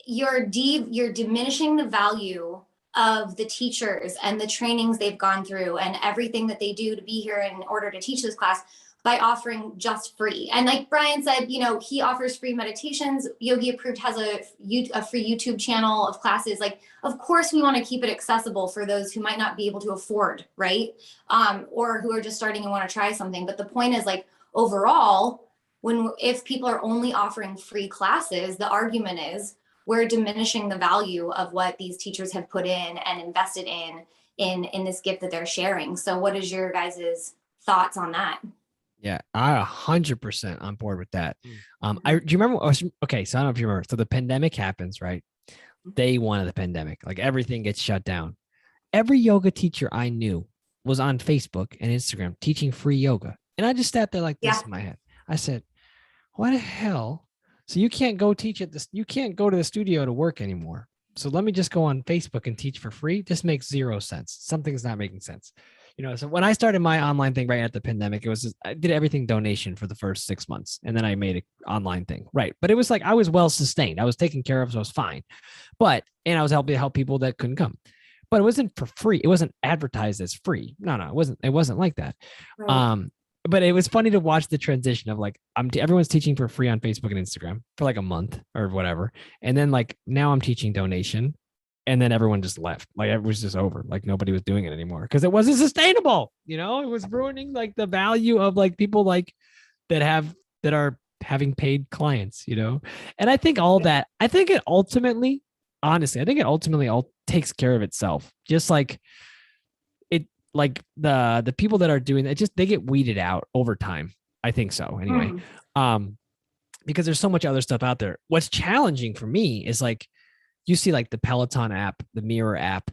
you're diminishing the value of the teachers and the trainings they've gone through and everything that they do to be here in order to teach this class by offering just free. And like Brian said, you know, he offers free meditations. Yogi Approved has a free YouTube channel of classes. Like, of course, we want to keep it accessible for those who might not be able to afford, right? Or who are just starting and want to try something. But the point is, like, overall, if people are only offering free classes, the argument is we're diminishing the value of what these teachers have put in and invested in this gift that they're sharing. So what is your guys' thoughts on that? Yeah, I 100% on board with that. Do you remember? Okay, so I don't know if you remember. So the pandemic happens, right? Day one of the pandemic, like everything gets shut down. Every yoga teacher I knew was on Facebook and Instagram teaching free yoga, and I just sat there like this in my head. I said, "What the hell?" So you can't go teach at this. You can't go to the studio to work anymore. So let me just go on Facebook and teach for free. This makes zero sense. Something's not making sense. You know, so when I started my online thing right at the pandemic, it was just, I did everything donation for the first 6 months. And then I made an online thing. Right. But it was like, I was well sustained. I was taken care of. So I was fine. And I was help people that couldn't come, but it wasn't for free. It wasn't advertised as free. No, it wasn't like that. Right. But it was funny to watch the transition of like, everyone's teaching for free on Facebook and Instagram for like a month or whatever. And then like, now I'm teaching donation. And then everyone just left. Like it was just over. Like nobody was doing it anymore because it wasn't sustainable. You know, it was ruining like the value of like people like that are having paid clients, you know? And I think all takes care of itself. Just like like the people that are doing that, they get weeded out over time. I think so anyway. Because there's so much other stuff out there. What's challenging for me is like, you see like the Peloton app, the Mirror app,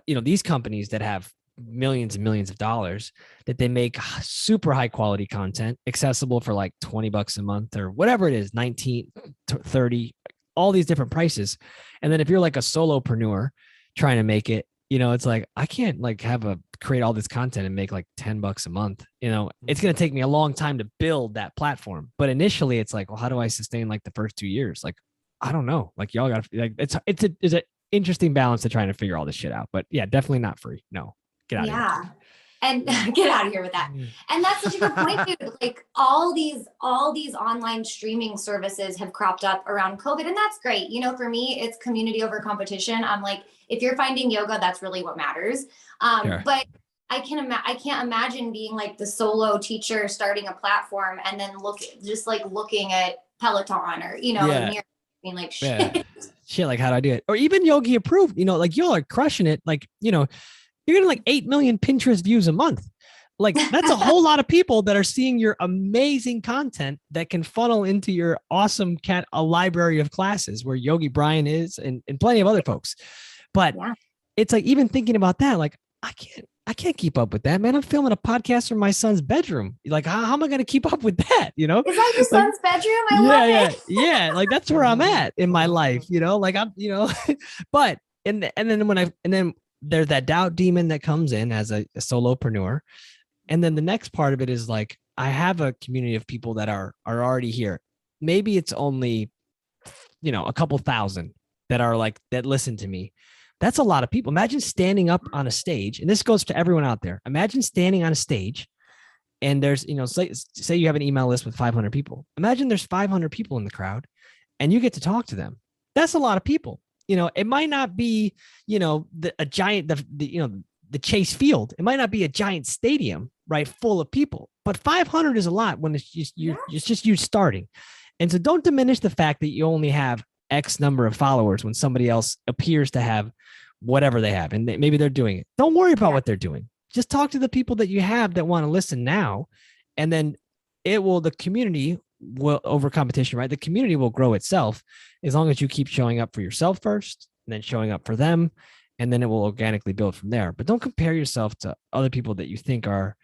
you know, these companies that have millions and millions of dollars that they make super high quality content accessible for like $20 a month or whatever it is, 19, 30, all these different prices. And then if you're like a solopreneur trying to make it, you know, it's like, I can't like create all this content and make like $10 a month. You know, it's going to take me a long time to build that platform. But initially it's like, well, how do I sustain like the first 2 years? Like, I don't know. Like y'all got to like, it's an interesting balance to trying to figure all this shit out, but yeah, definitely not free. No, get out of here. And get out of here with that. And that's such a good point, dude. Like all these online streaming services have cropped up around COVID, and that's great. You know, for me, it's community over competition. I'm like, if you're finding yoga, that's really what matters. Sure. But I can't imagine being like the solo teacher starting a platform and then looking at Peloton or, you know, Yeah. being like, shit. Shit, like how do I do it? Or even Yogi approved, you know, like y'all are crushing it. Like, you know, you're getting like 8 million Pinterest views a month. Like that's a whole lot of people that are seeing your amazing content that can funnel into your awesome a library of classes where Yogi Brian is and plenty of other folks. But it's like, even thinking about that, like I can't keep up with that, man. I'm filming a podcast from my son's bedroom. Like, how am I going to keep up with that? You know, is that your son's bedroom? I love it. Yeah. Like that's where I'm at in my life, you know, like I'm, you know, but, and then there's that doubt demon that comes in as a solopreneur. And then the next part of it is like, I have a community of people that are already here. Maybe it's only, you know, a couple thousand that are like, that listen to me. That's a lot of people. Imagine standing up on a stage, and this goes to everyone out there. Imagine standing on a stage and there's, you know, say you have an email list with 500 people. Imagine there's 500 people in the crowd and you get to talk to them. That's a lot of people. You know, it might not be, you know, a giant, you know, the Chase Field. It might not be a giant stadium, right, full of people, but 500 is a lot when it's just you starting. And so don't diminish the fact that you only have X number of followers when somebody else appears to have whatever they have, and maybe they're doing it. Don't worry about what they're doing. Just talk to the people that you have that want to listen now, and then the community will, over competition, right? The community will grow itself as long as you keep showing up for yourself first, and then showing up for them, and then it will organically build from there. But don't compare yourself to other people that you think are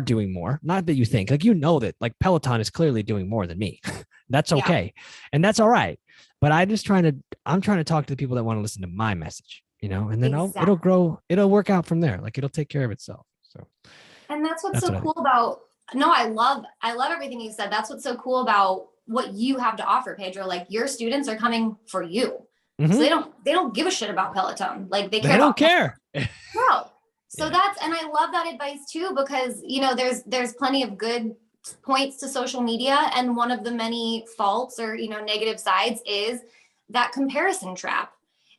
doing more. Not that you think, like, you know, that like Peloton is clearly doing more than me. That's okay. And that's all right. But I'm trying to talk to the people that want to listen to my message, you know, and then it'll grow, it'll work out from there. Like it'll take care of itself. So, and that's what's so cool about, I love everything you said. That's what's so cool about what you have to offer, Pedro. Like your students are coming for you. So they don't give a shit about Peloton. Like they don't care. No. So and I love that advice too, because, you know, there's plenty of good points to social media. And one of the many faults or, you know, negative sides is that comparison trap.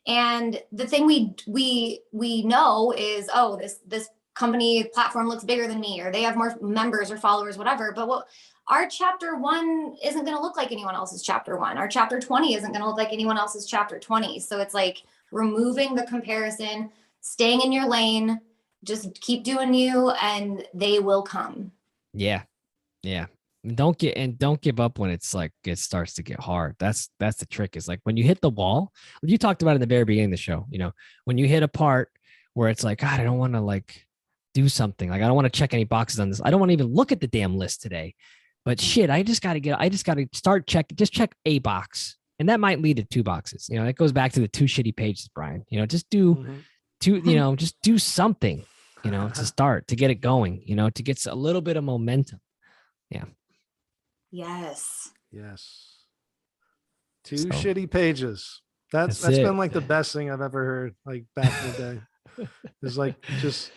And the thing we know is, oh, this company platform looks bigger than me, or they have more members or followers, whatever. But our chapter 1 isn't going to look like anyone else's chapter 1. Our chapter 20 isn't going to look like anyone else's chapter 20. So it's like removing the comparison, staying in your lane, just keep doing you, and they will come. Yeah. Don't give up when it's like it starts to get hard. That's the trick, is like when you hit the wall. You talked about it in the very beginning of the show, you know, when you hit a part where it's like, God, I don't want to like do something. Like I don't want to check any boxes on this. I don't want to even look at the damn list today. But shit, I just got to start check a box. And that might lead to 2 boxes. You know, it goes back to the 2 shitty pages, Brian. You know, just do just do something, you know, to start, to get it going, you know, to get a little bit of momentum. Yeah. Yes. 2 shitty pages. That's been like the best thing I've ever heard, like back in the day. It's like, just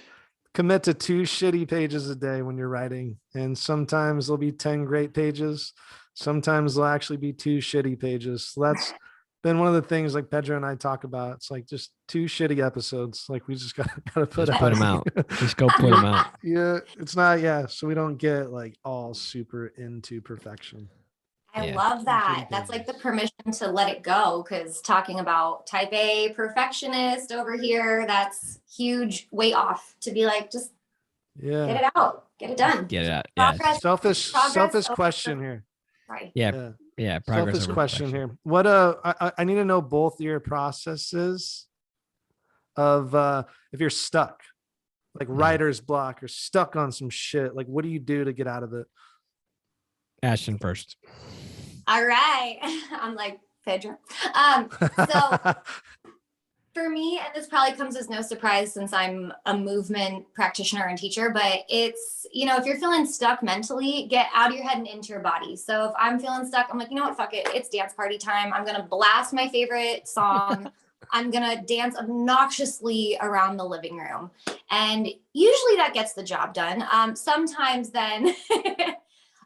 commit to 2 shitty pages a day when you're writing. And sometimes there'll be 10 great pages. Sometimes there'll actually be 2 shitty pages. So that's been one of the things like Pedro and I talk about. It's like just 2 shitty episodes. Like we just gotta put them out. Just go put them out. Yeah. It's not, so we don't get like all super into perfection. I love that. That's like the permission to let it go. Because talking about type A perfectionist over here, that's huge weight off to be like, just get it out, get it done. Get it out. Progress, selfish question here. Right. Yeah. Selfish question here. What I need to know both your processes of if you're stuck, like writer's block, or stuck on some shit. Like, what do you do to get out of it? Ashton first. All right. I'm like, Pedro. So for me, and this probably comes as no surprise since I'm a movement practitioner and teacher, but it's, you know, if you're feeling stuck mentally, get out of your head and into your body. So if I'm feeling stuck, I'm like, you know what, fuck it. It's dance party time. I'm going to blast my favorite song I'm going to dance obnoxiously around the living room. And usually that gets the job done. Sometimes then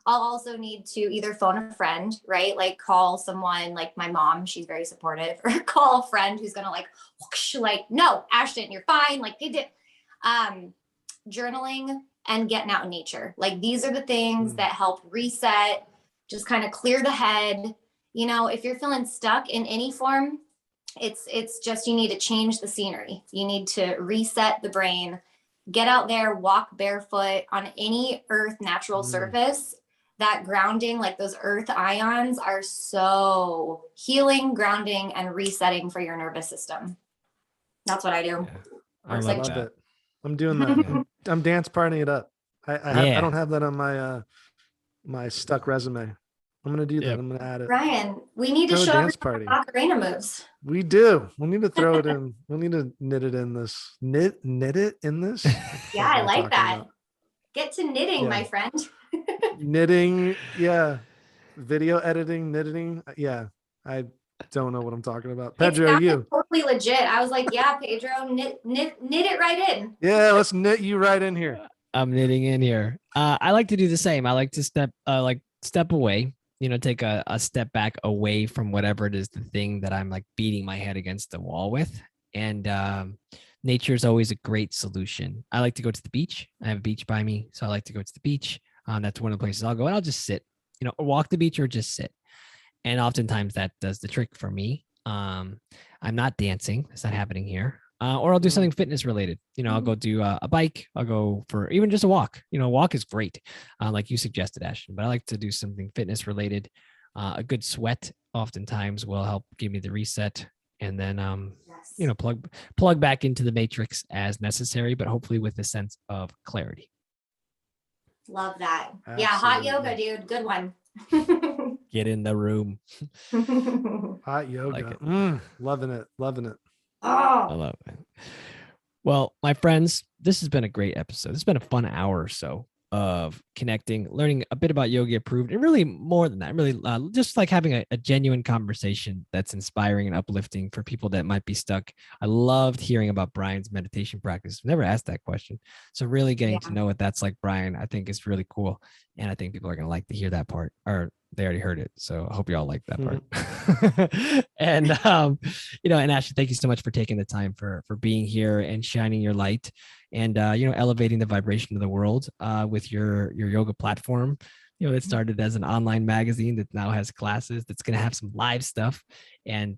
I'll also need to either phone a friend, right? Like call someone like my mom, she's very supportive, or call a friend who's going to like, whoosh, like, no, Ashton, you're fine. Like they did. Journaling and getting out in nature. Like these are the things that help reset, just kind of clear the head. You know, if you're feeling stuck in any form, it's just, you need to change the scenery. You need to reset the brain, get out there, walk barefoot on any earth natural surface. That grounding, like those earth ions are so healing, grounding, and resetting for your nervous system. That's what I do. Yeah. I love it. I'm doing that. I'm dance partying it up. I don't have that on my my stuck resume. I'm gonna do that. I'm gonna add it. Ryan, we need to show dance party Macarena moves. We do. We need to throw it in. We need to knit it in this. Knit it in this. Yeah, I like that. Get to knitting, my friend. Knitting, yeah. Video editing, knitting, yeah. I don't know what I'm talking about. Pedro, you totally legit. I was like, yeah, Pedro, knit it right in. Yeah, let's knit you right in here. I'm knitting in here. I like to do the same. I like to step away, you know, take a step back away from whatever it is, the thing that I'm like beating my head against the wall with. And nature is always a great solution. I like to go to the beach. I have a beach by me, so I like to go to the beach. That's one of the places I'll go, and I'll just sit, you know, walk the beach or just sit. And oftentimes that does the trick for me. I'm not dancing. It's not happening here. Or I'll do something fitness related. You know, I'll go do a bike. I'll go for even just a walk. You know, a walk is great, like you suggested, Ashton. But I like to do something fitness related. A good sweat oftentimes will help give me the reset, and then you know, plug back into the matrix as necessary, but hopefully with a sense of clarity. Love that. Absolutely. Yeah, hot yoga, dude. Good one. Get in the room. Hot yoga. Like Loving it. Loving it. I love it. Well, my friends, this has been a great episode. It's been a fun hour or so of connecting, learning a bit about Yogi Approved, and really more than that, really just like having a genuine conversation that's inspiring and uplifting for people that might be stuck. I loved hearing about Brian's meditation practice. Never asked that question. So really getting to know what that's like, Brian, I think is really cool. And I think people are going to like to hear that part, or they already heard it. So I hope you all like that part. And, you know, and Ashton, thank you so much for taking the time for being here and shining your light and, you know, elevating the vibration of the world with your yoga platform. You know, it started as an online magazine that now has classes that's going to have some live stuff. And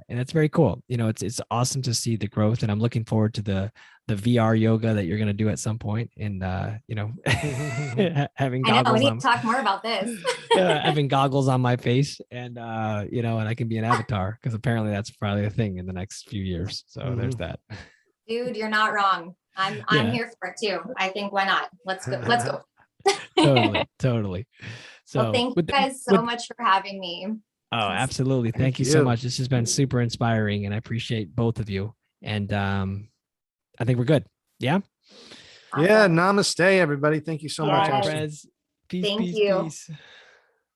it's very cool. You know, it's awesome to see the growth, and I'm looking forward to the VR yoga that you're going to do at some point. And, you know, having goggles. I know, we need to talk more about this. Having goggles on my face, and, you know, and I can be an avatar, because apparently that's probably a thing in the next few years. So there's that. Dude, you're not wrong. I'm here for it too. I think, why not? Let's go. Let's go. Totally. So well, thank you guys so much for having me. Oh, absolutely. Thank you so much. This has been super inspiring, and I appreciate both of you. And I think we're good. Yeah. Yeah. Namaste, everybody. Thank you so much. Right, Peace, Thank peace, you. peace.